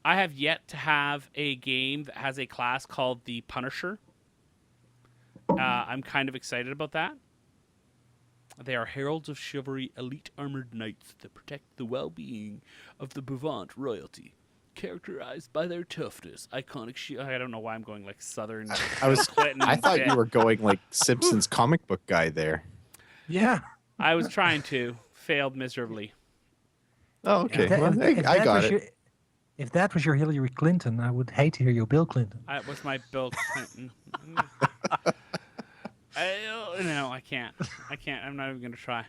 I have yet to have a game that has a class called the Punisher. I'm kind of excited about that. They are heralds of chivalry, elite armored knights that protect the well-being of the Bavant royalty, characterized by their toughness, iconic I don't know why I'm going like Southern. I thought you were going like Simpsons comic book guy there. Yeah. I was trying to, failed miserably. Oh, okay. I got it. If that was your Hillary Clinton, I would hate to hear your Bill Clinton. That was my Bill Clinton. No, I can't. I'm not even going to try.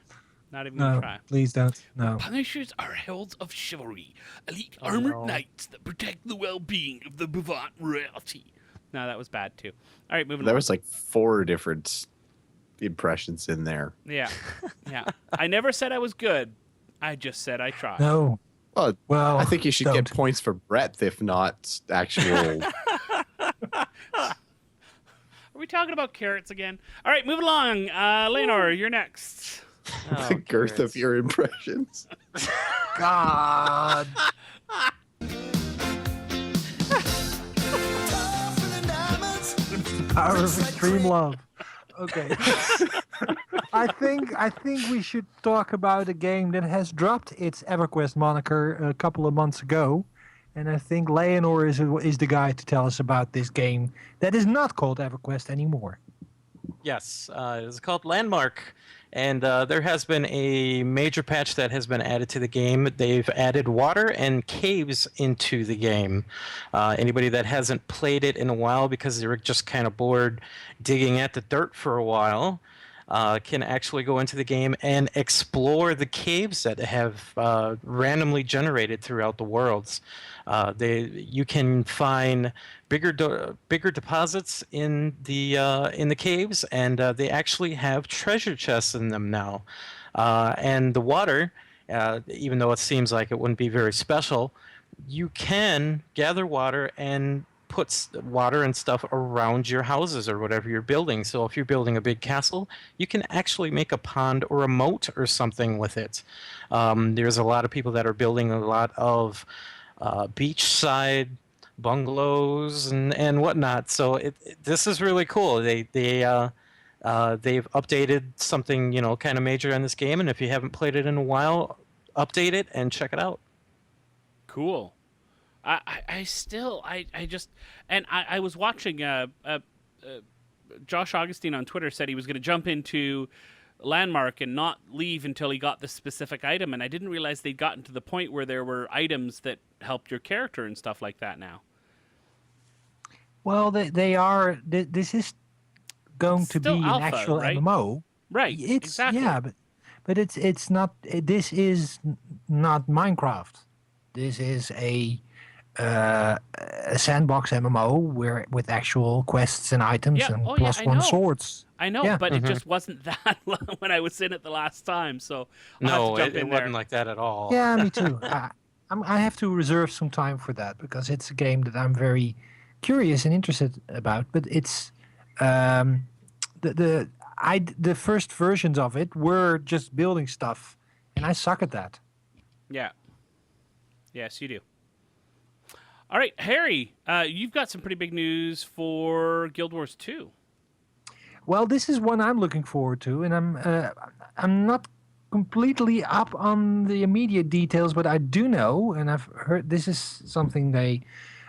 Not even going to try. Please don't. No. Punishers are heralds of chivalry, elite armored knights that protect the well-being of the Bavant royalty. No, that was bad too. All right, moving on. There was like 4 different impressions in there. Yeah. I never said I was good. I just said I tried. No. Well, I think you should get points for breadth, if not actual. Are we talking about carrots again? All right, move along. Layanor, you're next. The girth of your impressions. God. Power of extreme love. Okay. I think we should talk about a game that has dropped its EverQuest moniker a couple of months ago. And I think Layanor is the guy to tell us about this game that is not called EverQuest anymore. Yes, it is called Landmark, and there has been a major patch that has been added to the game. They've added water and caves into the game. Anybody that hasn't played it in a while because they were just kind of bored digging at the dirt for a while can actually go into the game and explore the caves that have randomly generated throughout the worlds. You can find bigger deposits in the caves, and they actually have treasure chests in them now. And the water, even though it seems like it wouldn't be very special, you can gather water and put water and stuff around your houses or whatever you're building. So if you're building a big castle, you can actually make a pond or a moat or something with it. There's a lot of people that are building a lot of beachside bungalows and whatnot. So this is really cool. They've updated something kind of major in this game, and if you haven't played it in a while, update it and check it out. Cool. I was watching Josh Augustine on Twitter said he was going to jump into Landmark and not leave until he got the specific item, and I didn't realize they'd gotten to the point where there were items that helped your character and stuff like that now. Well, they are. This is going to be alpha, an actual right? MMO. Right. Exactly. Yeah, but it's not. This is not Minecraft. This is a sandbox MMO with actual quests and items and plus one swords. I know, but it just wasn't that when I was in it the last time. So no, it wasn't like that at all. Yeah, me too. I have to reserve some time for that because it's a game that I'm very curious and interested about. But it's the first versions of it were just building stuff, and I suck at that. Yeah. Yes, you do. All right, Harry, you've got some pretty big news for Guild Wars 2. Well, this is one I'm looking forward to, and I'm not completely up on the immediate details, but I do know, and I've heard this is something they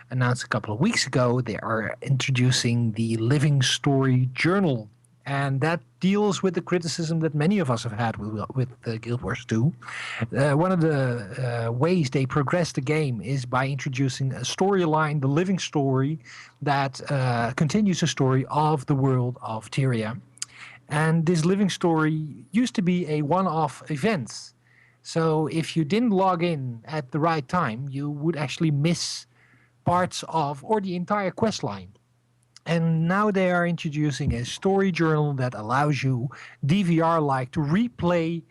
announced a couple of weeks ago. They are introducing the Living Story Journal, and that deals with the criticism that many of us have had with Guild Wars 2. One of the ways they progress the game is by introducing a storyline, the living story, that continues the story of the world of Tyria. And this living story used to be a one-off event. So if you didn't log in at the right time, you would actually miss parts of, or the entire quest line. And now they are introducing a story journal that allows you, DVR-like, to replay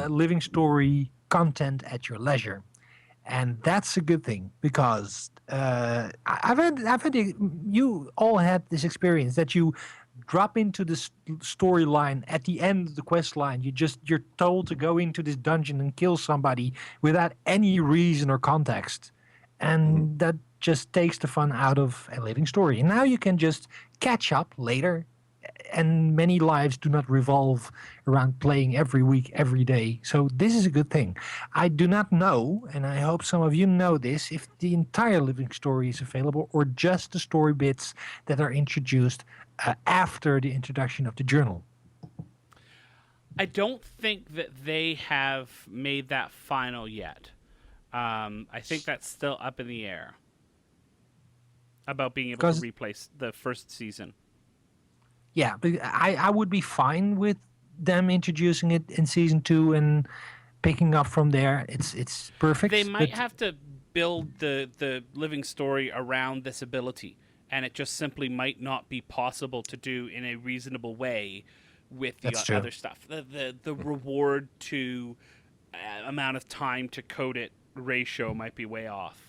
living story content at your leisure. And that's a good thing, because you all had this experience that you drop into the storyline at the end of the quest line. You're told to go into this dungeon and kill somebody without any reason or context. And that just takes the fun out of a living story. And now you can just catch up later, and many lives do not revolve around playing every week, every day. So this is a good thing. I do not know, and I hope some of you know this, if the entire living story is available or just the story bits that are introduced after the introduction of the journal. I don't think that they have made that final yet. I think that's still up in the air about being able to replace the first season. Yeah, but I would be fine with them introducing it in season 2 and picking up from there. It's perfect. They might have to build the living story around this ability, and it just simply might not be possible to do in a reasonable way with the other stuff. The reward to amount of time to code it ratio might be way off.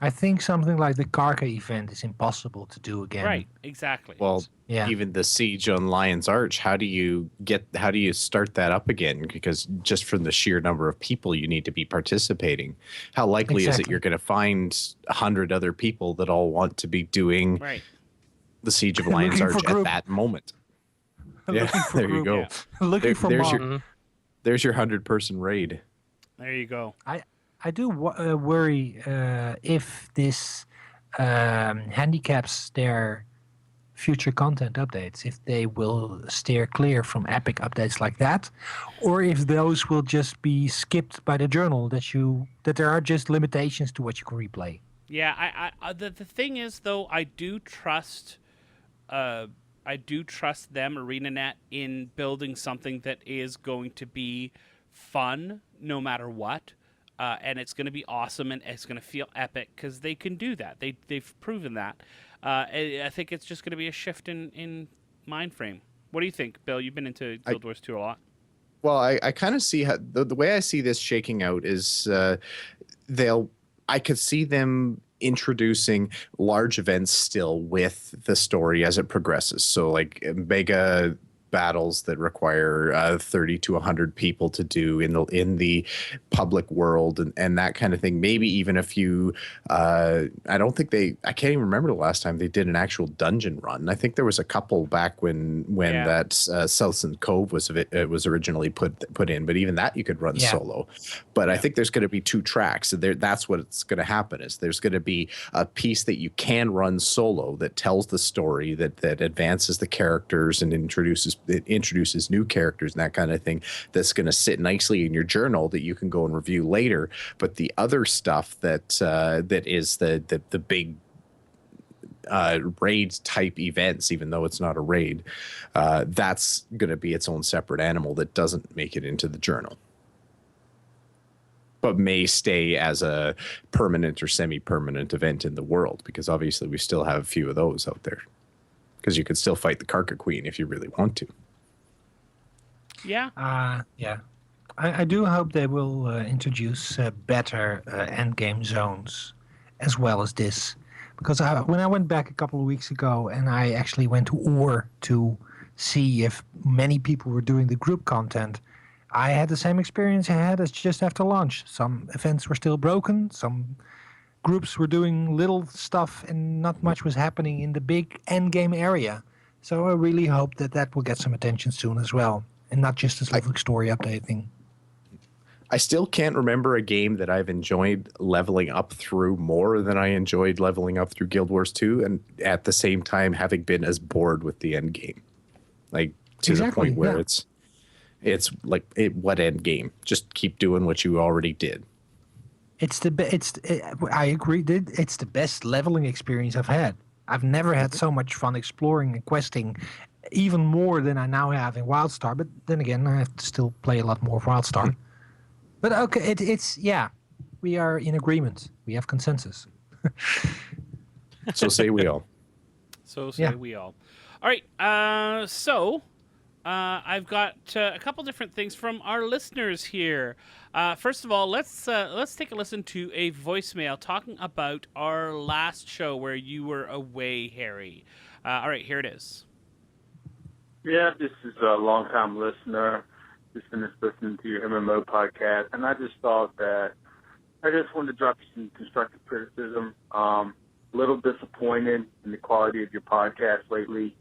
I think something like the Karka event is impossible to do again. Right, exactly. Well, Yeah. even the siege on Lion's Arch, how do you start that up again? Because just from the sheer number of people you need to be participating, how likely is it Exactly. you're going to find 100 other people that all want to be doing Right. the siege of Lion's Looking Arch for at group. that moment? Yeah, Looking for there you group. go. Yeah. Looking for there's mob. there's your 100-person raid. There you go. I do worry if this handicaps their future content updates, if they will steer clear from epic updates like that, or if those will just be skipped by the journal, that there are just limitations to what you can replay. Yeah, the thing is though, I do trust them, ArenaNet, in building something that is going to be fun no matter what. And it's going to be awesome, and it's going to feel epic because they can do that. They've proven that. I think it's just going to be a shift in mind frame. What do you think, Bill? You've been into Guild Wars 2 a lot. Well, I kind of see how the way I see this shaking out is I could see them introducing large events still with the story as it progresses. So like mega battles that require 30 to 100 people to do in the public world and that kind of thing. Maybe even a few. I can't even remember the last time they did an actual dungeon run. I think there was a couple back when that Southland Cove was originally put in, but even that you could run solo. But I think there's going to be 2 tracks. So that's what's going to happen. Is there's going to be a piece that you can run solo that tells the story, that advances the characters and introduces new characters and that kind of thing, that's going to sit nicely in your journal that you can go and review later. But the other stuff that is the big raid type events, even though it's not a raid, that's going to be its own separate animal that doesn't make it into the journal, but may stay as a permanent or semi-permanent event in the world, because obviously we still have a few of those out there. Because you could still fight the Karka Queen if you really want to. Yeah. I do hope they will introduce better endgame zones as well as this. Because when I went back a couple of weeks ago and I actually went to Ur to see if many people were doing the group content. I had the same experience I had as just after launch. Some events were still broken. Some groups were doing little stuff and not much was happening in the big end game area. So I really hope that that will get some attention soon as well, and not just this little story update thing. I still can't remember a game that I've enjoyed leveling up through more than I enjoyed leveling up through Guild Wars 2, and at the same time having been as bored with the end game. Like, to the point where it's like, what end game? Just keep doing what you already did. I agree. It's the best leveling experience I've had. I've never had so much fun exploring and questing, even more than I now have in Wildstar. But then again, I have to still play a lot more of Wildstar. But okay, we are in agreement. We have consensus. So say we all. So say we all. All right. So I've got a couple different things from our listeners here. First of all, let's take a listen to a voicemail talking about our last show where you were away, Harry. All right, here it is. Yeah, this is a long-time listener. Just finished listening to your MMO podcast, and I just thought that I just wanted to drop you some constructive criticism. A little disappointed in the quality of your podcast lately.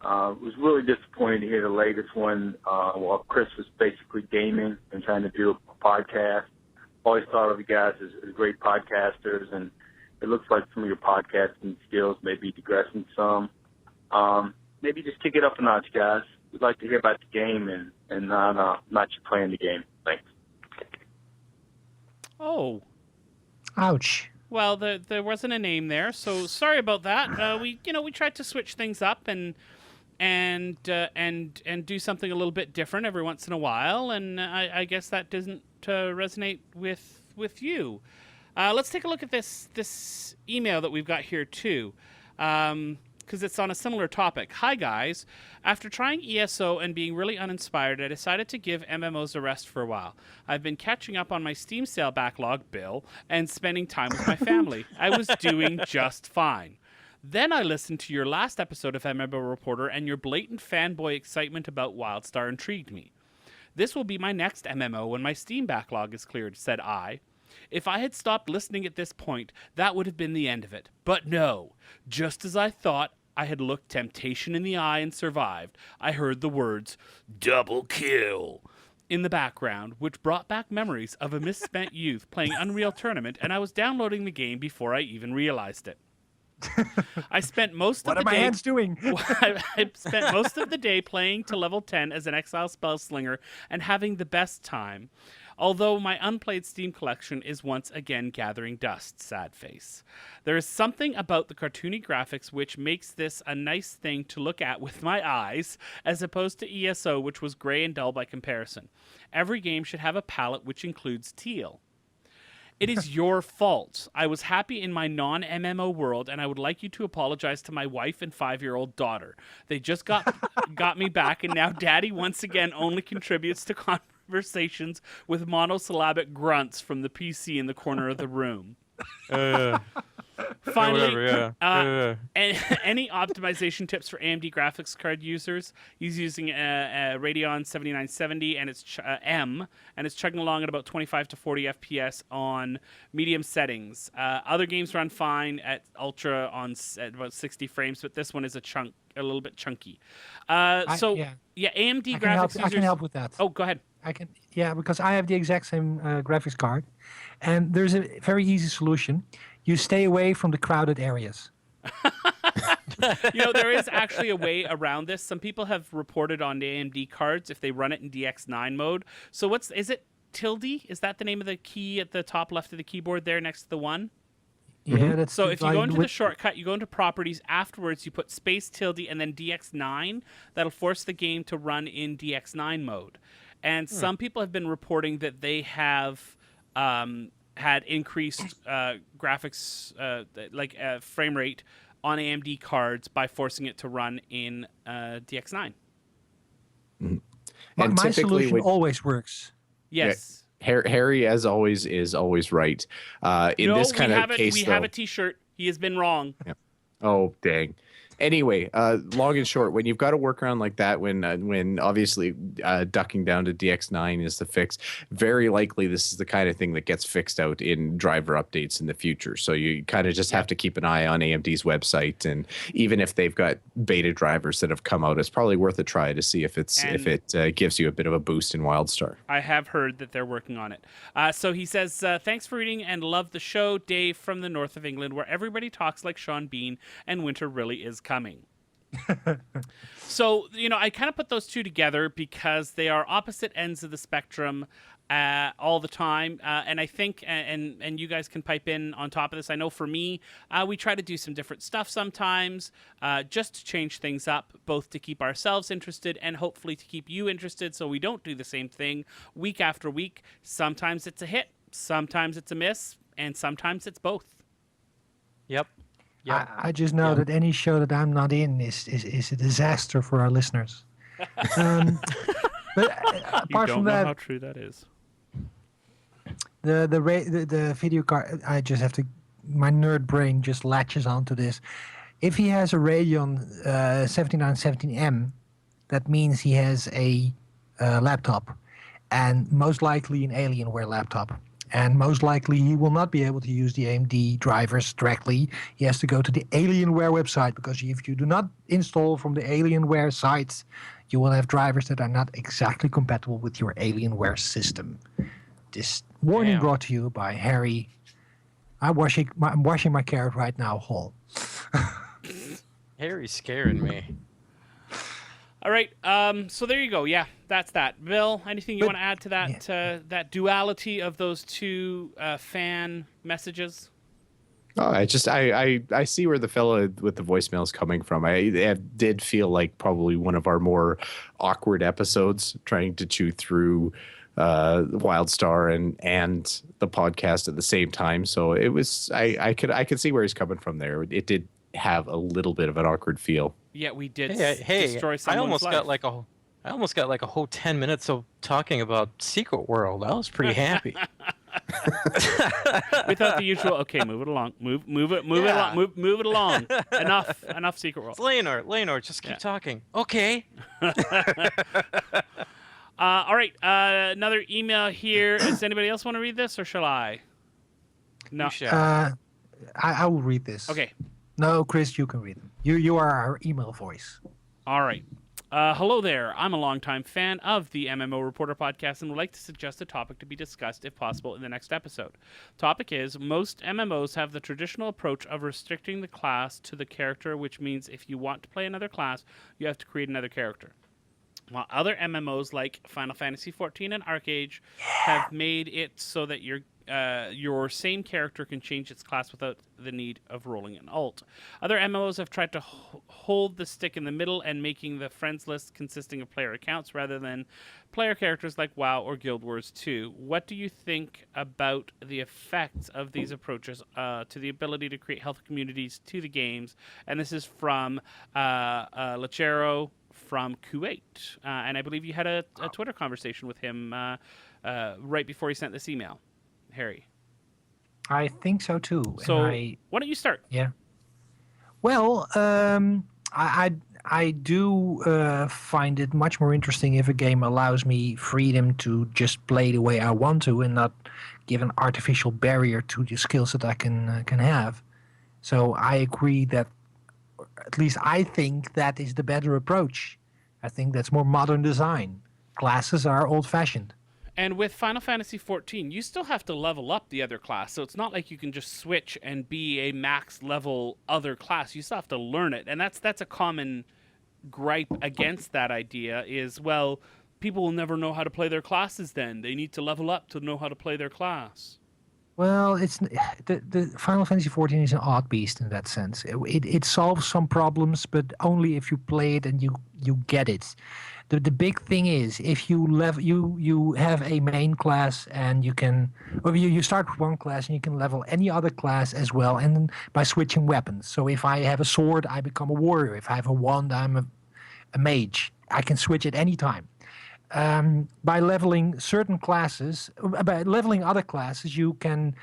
Was really disappointed to hear the latest one while Chris was basically gaming and trying to do a podcast. Always thought of you guys as great podcasters, and it looks like some of your podcasting skills may be digressing some. Maybe just kick it up a notch, guys. We'd like to hear about the game and not you playing the game. Thanks. Oh. Ouch. Well, there wasn't a name there, so sorry about that. We tried to switch things up and do something a little bit different every once in a while, and I guess that doesn't resonate with you. Let's take a look at this email that we've got here too, because it's on a similar topic. Hi guys, after trying ESO and being really uninspired, I decided to give MMOs a rest for a while. I've been catching up on my Steam sale backlog, Bill, and spending time with my family. I was doing just fine. Then I listened to your last episode of MMO Reporter, and your blatant fanboy excitement about Wildstar intrigued me. This will be my next MMO when my Steam backlog is cleared, said I. If I had stopped listening at this point, that would have been the end of it. But no, just as I thought I had looked temptation in the eye and survived, I heard the words, "Double kill," in the background, which brought back memories of a misspent youth playing Unreal Tournament, and I was downloading the game before I even realized it. I spent most of the day. What are my hands doing? I spent most of the day playing to level 10 as an exile spell slinger and having the best time. Although my unplayed Steam collection is once again gathering dust, sad face. There is something about the cartoony graphics which makes this a nice thing to look at with my eyes, as opposed to ESO, which was gray and dull by comparison. Every game should have a palette which includes teal. It is your fault. I was happy in my non-MMO world, and I would like you to apologize to my wife and 5-year-old daughter. They just got me back, and now Daddy once again only contributes to conversations with monosyllabic grunts from the PC in the corner of the room. Finally, any optimization tips for AMD graphics card users? He's using a Radeon 7970 and it's M, and it's chugging along at about 25 to 40 FPS on medium settings. Other games run fine at ultra at about 60 frames, but this one is a little bit chunky. AMD graphics users. I can help with that. Oh, go ahead. Because I have the exact same graphics card, and there's a very easy solution. You stay away from the crowded areas. There is actually a way around this. Some people have reported on the AMD cards if they run it in DX9 mode. So is it tilde? Is that the name of the key at the top left of the keyboard there next to the one? Yeah, that's so if you go into the shortcut, you go into properties, afterwards you put space tilde and then DX9. That'll force the game to run in DX9 mode. And some people have been reporting that they have had increased graphics, frame rate on AMD cards by forcing it to run in DX9. Mm-hmm. And my solution always works. Yes. Yeah, Harry, as always, is always right. In this kind of case, we have a T-shirt. He has been wrong. Yeah. Oh, dang. Anyway, long and short, when you've got a workaround like that, when obviously ducking down to DX9 is the fix, very likely this is the kind of thing that gets fixed out in driver updates in the future. So you kind of just have to keep an eye on AMD's website, and even if they've got beta drivers that have come out, it's probably worth a try to see if it gives you a bit of a boost in WildStar. I have heard that they're working on it. So he says, thanks for reading and love the show, Dave from the north of England, where everybody talks like Sean Bean and winter really is coming. So, I kind of put those two together because they are opposite ends of the spectrum all the time. And I think, and you guys can pipe in on top of this, I know for me, we try to do some different stuff sometimes just to change things up, both to keep ourselves interested and hopefully to keep you interested so we don't do the same thing week after week. Sometimes it's a hit, sometimes it's a miss, and sometimes it's both. Yep. I just know that any show that I'm not in is a disaster for our listeners. But apart you don't from know that, how true that is. the video card, I just have to. My nerd brain just latches onto this. If he has a Radeon 7917M, that means he has a laptop, and most likely an Alienware laptop. And most likely he will not be able to use the AMD drivers directly. He has to go to the Alienware website, because if you do not install from the Alienware sites, you will have drivers that are not exactly compatible with your Alienware system. This warning brought to you by Harry. I'm washing my carrot right now, Hall. Harry's scaring me. All right, so there you go. Yeah, that's that. Bill, anything you want to add to that that duality of those two fan messages? Oh, I see where the fellow with the voicemail is coming from. I did feel like probably one of our more awkward episodes, trying to chew through WildStar and the podcast at the same time. So it was I could see where he's coming from there. It did have a little bit of an awkward feel. Yeah, we did I destroy someone's almost life. got like a whole 10 minutes of talking about Secret World. I was pretty happy. Without the usual, okay, move it along, move it along. Enough Secret World. Layanor, just keep talking. Okay. All right, another email here. Does anybody else want to read this, or shall I? No. I will read this. Okay. No, Chris, you can read them. You are our email voice. All right. Hello there. I'm a longtime fan of the MMO Reporter podcast and would like to suggest a topic to be discussed, if possible, in the next episode. Topic is, most MMOs have the traditional approach of restricting the class to the character, which means if you want to play another class, you have to create another character. While other MMOs like Final Fantasy XIV and ArcAge have made it so that your same character can change its class without the need of rolling an alt. Other MMOs have tried to hold the stick in the middle and making the friends list consisting of player accounts rather than player characters like WoW or Guild Wars 2. What do you think about the effects of these approaches to the ability to create healthy communities to the games? And this is from LOTRO from Kuwait. And I believe you had a Twitter conversation with him right before he sent this email. Harry. I think so too. So why don't you start? Yeah. Well, I do find it much more interesting if a game allows me freedom to just play the way I want to and not give an artificial barrier to the skills that I can have. So I agree that, at least I think that is the better approach. I think that's more modern design. Classes are old-fashioned. And with Final Fantasy XIV, you still have to level up the other class, so it's not like you can just switch and be a max level other class. You still have to learn it, and that's a common gripe against that idea is, well, people will never know how to play their classes then. They need to level up to know how to play their class. Well, it's the Final Fantasy XIV is an odd beast in that sense. It solves some problems, but only if you play it and you get it. The big thing is if you have a main class and you start with one class and you can level any other class as well, and then by switching weapons. So if I have a sword, I become a warrior. If I have a wand, I'm a mage. I can switch at any time. By leveling certain classes, by leveling other classes, you can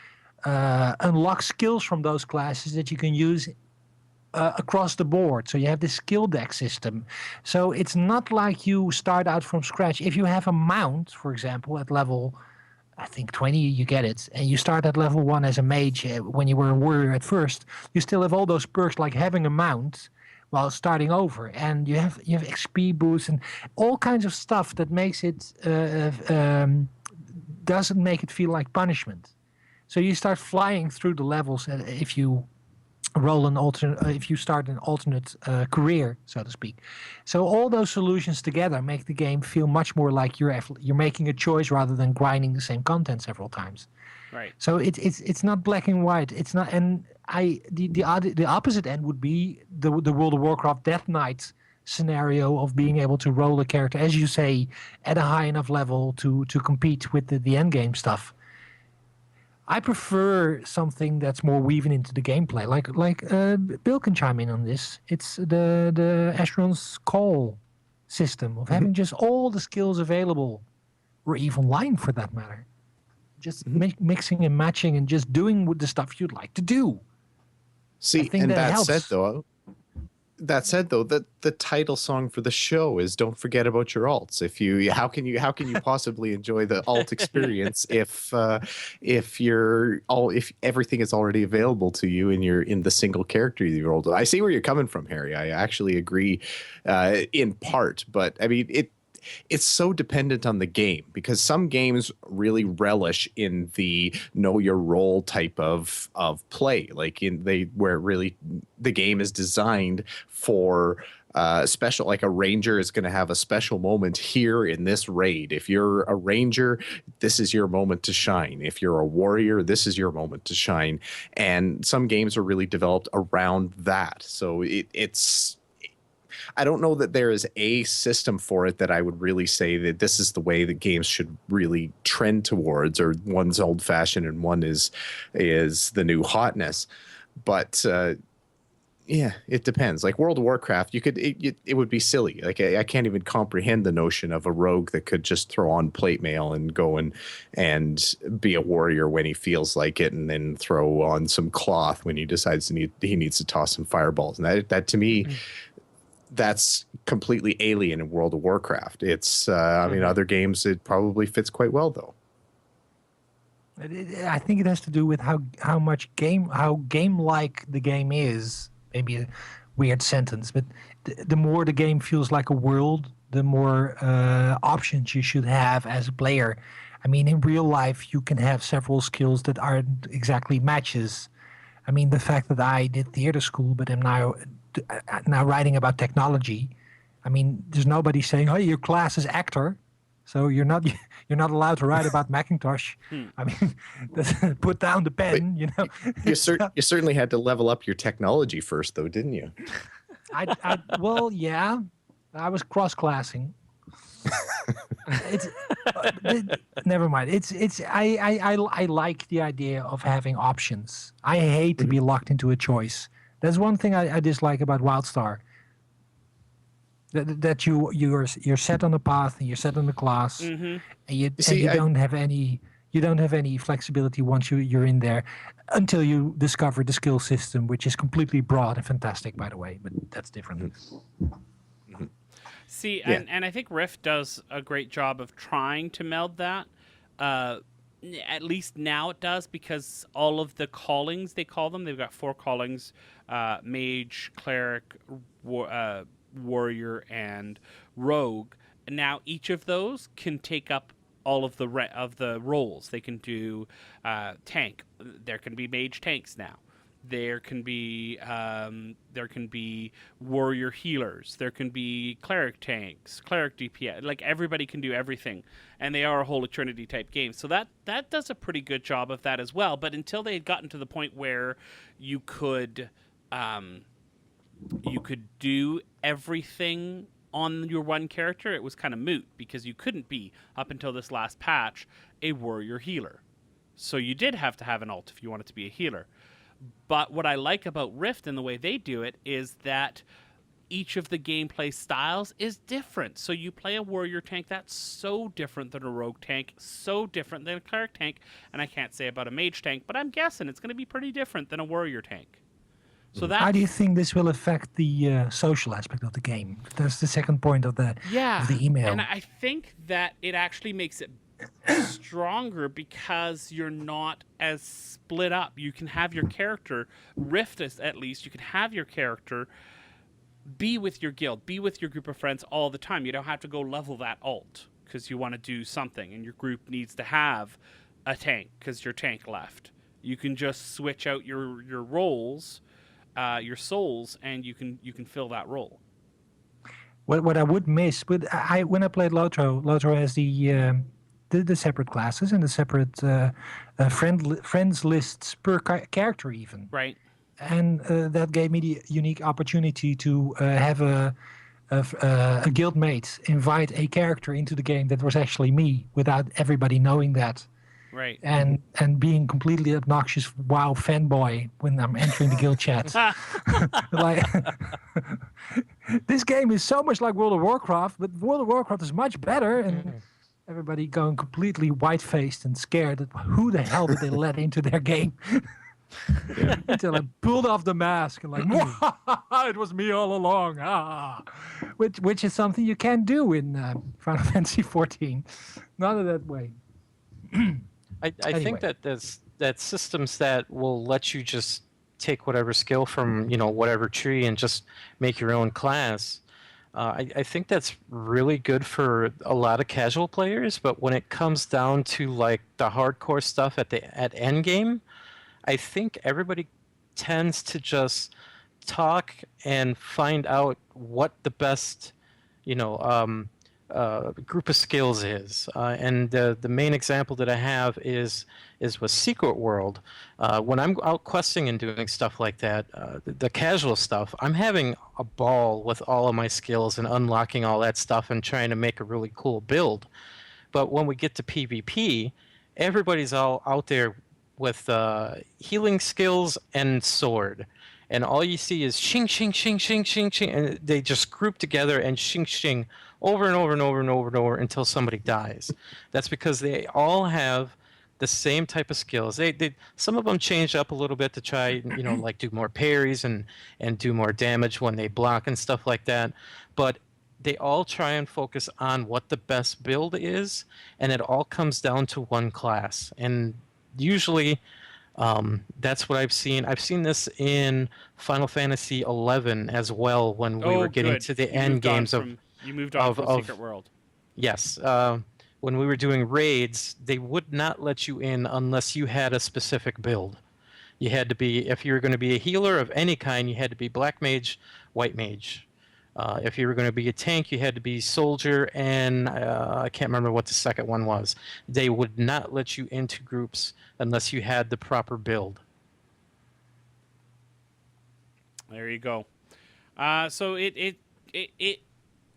unlock skills from those classes that you can use across the board. So you have this skill deck system. So it's not like you start out from scratch. If you have a mount, for example, at level, I think 20, you get it, and you start at level 1 as a mage when you were a warrior at first, you still have all those perks like having a mount while starting over, and you have XP boosts and all kinds of stuff that makes it doesn't make it feel like punishment. So you start flying through the levels if you roll an alternate, if you start an alternate career, so to speak. So all those solutions together make the game feel much more like you're making a choice rather than grinding the same content several times. Right. So it's not black and white. It's not, and the opposite end would be the World of Warcraft Death Knight scenario of being able to roll a character, as you say, at a high enough level to compete with the end game stuff. I prefer something that's more weaving into the gameplay. Like Bill can chime in on this. It's the Asheron's Call system of having just all the skills available, or even line for that matter. Just mixing and matching and just doing with the stuff you'd like to do. See, and that said though, that the title song for the show is "Don't Forget About Your Alts." How can you possibly enjoy the alt experience if everything is already available to you and you're in the single character you rolled? I see where you're coming from, Harry. I actually agree in part, but I mean it's so dependent on the game, because some games really relish in the know your role type of play, like where really the game is designed for special, like a ranger is going to have a special moment here in this raid. If you're a ranger, this is your moment to shine. If you're a warrior, this is your moment to shine. And some games are really developed around that. So it's I don't know that there is a system for it that I would really say that this is the way that games should really trend towards, or one's old fashioned and one is the new hotness. But yeah, it depends. Like World of Warcraft, it would be silly. Like I can't even comprehend the notion of a rogue that could just throw on plate mail and go and be a warrior when he feels like it, and then throw on some cloth when he decides he needs to toss some fireballs. And that to me. That's completely alien in World of Warcraft. It's, I mean, other games, it probably fits quite well, though. I think it has to do with how game-like the game is. Maybe a weird sentence, but the more the game feels like a world, the more options you should have as a player. I mean, in real life, you can have several skills that aren't exactly matches. I mean, the fact that I did theater school, but am now writing about technology. I mean, there's nobody saying, "Hey, your class is actor, so you're not allowed to write about Macintosh." I mean, put down the pen. But you know. you certainly had to level up your technology first, though, didn't you? Well, yeah, I was cross-classing. Never mind. I like the idea of having options. I hate to be locked into a choice. That's one thing I dislike about Wildstar. That you're set on a path and you're set on a class, and you don't have any flexibility once you're in there, until you discover the skill system, which is completely broad and fantastic, by the way. But that's different. See, and I think Rift does a great job of trying to meld that. At least now it does, because all of the callings, they call them, they've got 4 callings, mage, cleric, warrior, and rogue. And now each of those can take up all of the roles. They can do tank. There can be mage tanks now. There can be warrior healers. There can be cleric tanks, cleric DPS. Like, everybody can do everything, and they are a whole Eternity type game. So that does a pretty good job of that as well. But until they had gotten to the point where you could do everything on your one character, it was kind of moot, because you couldn't be, up until this last patch, a warrior healer. So you did have to have an ult if you wanted to be a healer. But what I like about Rift and the way they do it is that each of the gameplay styles is different. So you play a warrior tank, that's so different than a rogue tank, so different than a cleric tank, and I can't say about a mage tank, but I'm guessing it's going to be pretty different than a warrior tank. So How do you that's think this will affect the social aspect of the game? That's the second point of the email. and I think that it actually makes it stronger because you're not as split up. You can have your character, Rift at least, you can have your character be with your guild, be with your group of friends all the time. You don't have to go level that alt because you want to do something and your group needs to have a tank because your tank left. You can just switch out your roles, your souls, and you can fill that role. What I would miss, but when I played LOTRO has the separate classes and the separate friends lists per character even. Right. And that gave me the unique opportunity to have a guildmate invite a character into the game that was actually me without everybody knowing that. Right. And being completely obnoxious WoW fanboy when I'm entering the guild chat. Like, this game is so much like World of Warcraft, but World of Warcraft is much better. And everybody going completely white-faced and scared that who the hell did they let into their game? Until I pulled off the mask and like, it was me all along. Which is something you can't do in Final Fantasy 14. Not in that way. I think that there's systems that will let you just take whatever skill from whatever tree and just make your own class. I think that's really good for a lot of casual players, but when it comes down to like the hardcore stuff at end game, I think everybody tends to just talk and find out what the best group of skills is, and the main example that I have is with Secret World. When I'm out questing and doing stuff like that, the casual stuff, I'm having a ball with all of my skills and unlocking all that stuff and trying to make a really cool build. But when we get to PvP, everybody's all out there with healing skills and sword. And all you see is shing, shing, shing, shing, shing, shing, and they just group together and shing, shing over and over and over and over and over until somebody dies. That's because they all have the same type of skills. They some of them change up a little bit to try, like do more parries and do more damage when they block and stuff like that. But they all try and focus on what the best build is, and it all comes down to one class. And usually, that's what I've seen. I've seen this in Final Fantasy 11 as well when we were getting to the end games of. You moved on from Secret World. Yes. When we were doing raids, they would not let you in unless you had a specific build. You had to be, if you were going to be a healer of any kind, you had to be black mage, white mage. If you were going to be a tank, you had to be soldier, and I can't remember what the second one was. They would not let you into groups unless you had the proper build. There you go. So it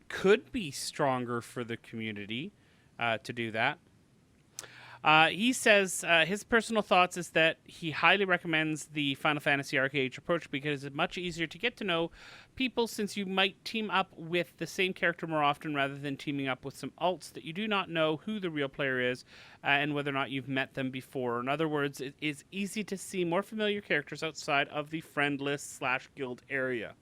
could be stronger for the community to do that. He says his personal thoughts is that he highly recommends the Final Fantasy Arcade approach because it's much easier to get to know people since you might team up with the same character more often rather than teaming up with some alts that you do not know who the real player is and whether or not you've met them before. In other words, it is easy to see more familiar characters outside of the friend list / guild area.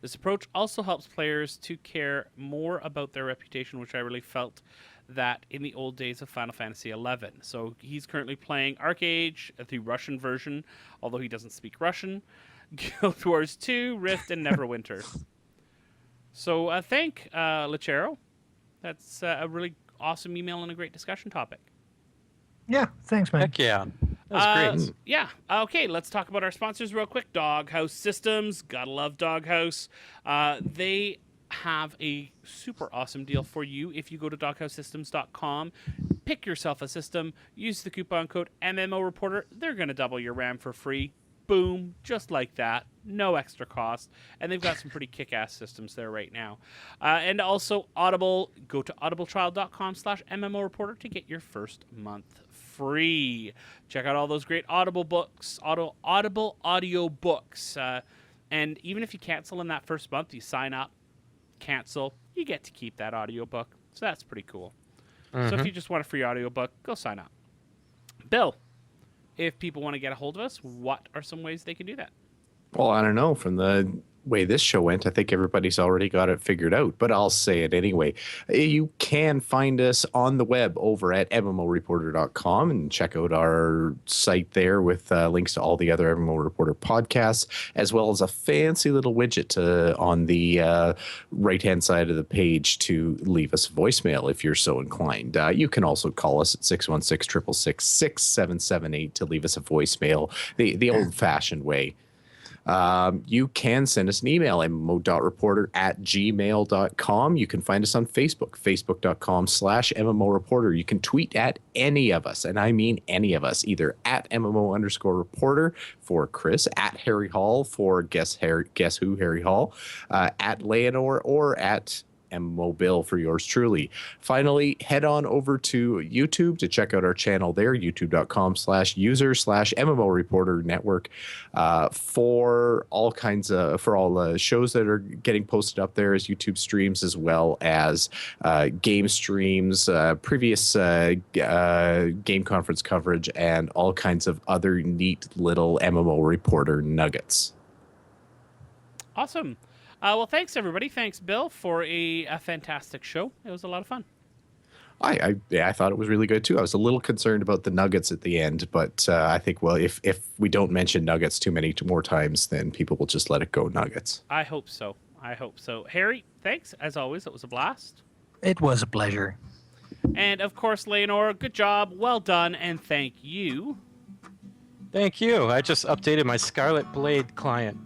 This approach also helps players to care more about their reputation, which I really felt that in the old days of Final Fantasy XI. So he's currently playing Arcade, the Russian version, although he doesn't speak Russian, Guild Wars 2, Rift, and Neverwinter. So thank Lechero. That's a really awesome email and a great discussion topic. Yeah, thanks, man. Heck yeah. That was great. Yeah. Okay, let's talk about our sponsors real quick. Doghouse Systems. Gotta love Doghouse. They have a super awesome deal for you if you go to doghousesystems.com. Pick yourself a system. Use the coupon code MMO Reporter. They're going to double your RAM for free. Boom. Just like that. No extra cost. And they've got some pretty kick-ass systems there right now. And also Audible. Go to audibletrial.com/MMO Reporter to get your first month free. Check out all those great Audible books, Audible audio books. And even if you cancel in that first month, you sign up, cancel, you get to keep that audiobook. So that's pretty cool. So if you just want a free audiobook, go sign up. Bill, if people want to get a hold of us, what are some ways they can do that? Well, I don't know. From the way this show went, I think everybody's already got it figured out, but I'll say it anyway. You can find us on the web over at MMOreporter.com and check out our site there with links to all the other MMO Reporter podcasts, as well as a fancy little widget on the right-hand side of the page to leave us a voicemail if you're so inclined. You can also call us at 616-666-6778 to leave us a voicemail the old-fashioned way. You can send us an email, mmo.reporter@gmail.com. You can find us on Facebook, facebook.com/MMOreporter. You can tweet at any of us, and I mean any of us, either at MMO_reporter for Chris, at Harry Hall for Guess Who Harry Hall, at Layanor, or at MMO Bill for yours truly. Finally, head on over to YouTube to check out our channel there, youtube.com/user/MMO Reporter Network, for all shows that are getting posted up there as YouTube streams, as well as game streams, previous game conference coverage, and all kinds of other neat little MMO Reporter nuggets. Awesome. Well, thanks, everybody. Thanks, Bill, for a fantastic show. It was a lot of fun. I thought it was really good, too. I was a little concerned about the nuggets at the end, but I think, well, if we don't mention nuggets too many more times, then people will just let it go nuggets. I hope so. Harry, thanks. As always, it was a blast. It was a pleasure. And, of course, Layanor, good job. Well done, and thank you. Thank you. I just updated my Scarlet Blade client.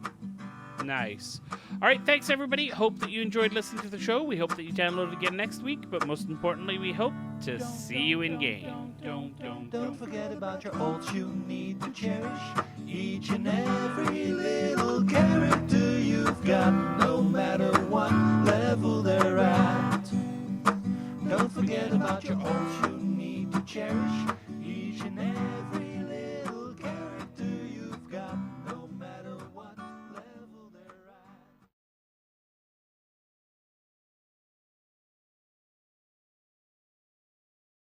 Nice. All right, thanks, everybody. Hope that you enjoyed listening to the show. We hope that you download it again next week, but most importantly, we hope to see you in game. Don't forget about your ults you need to cherish. Each and every little character you've got.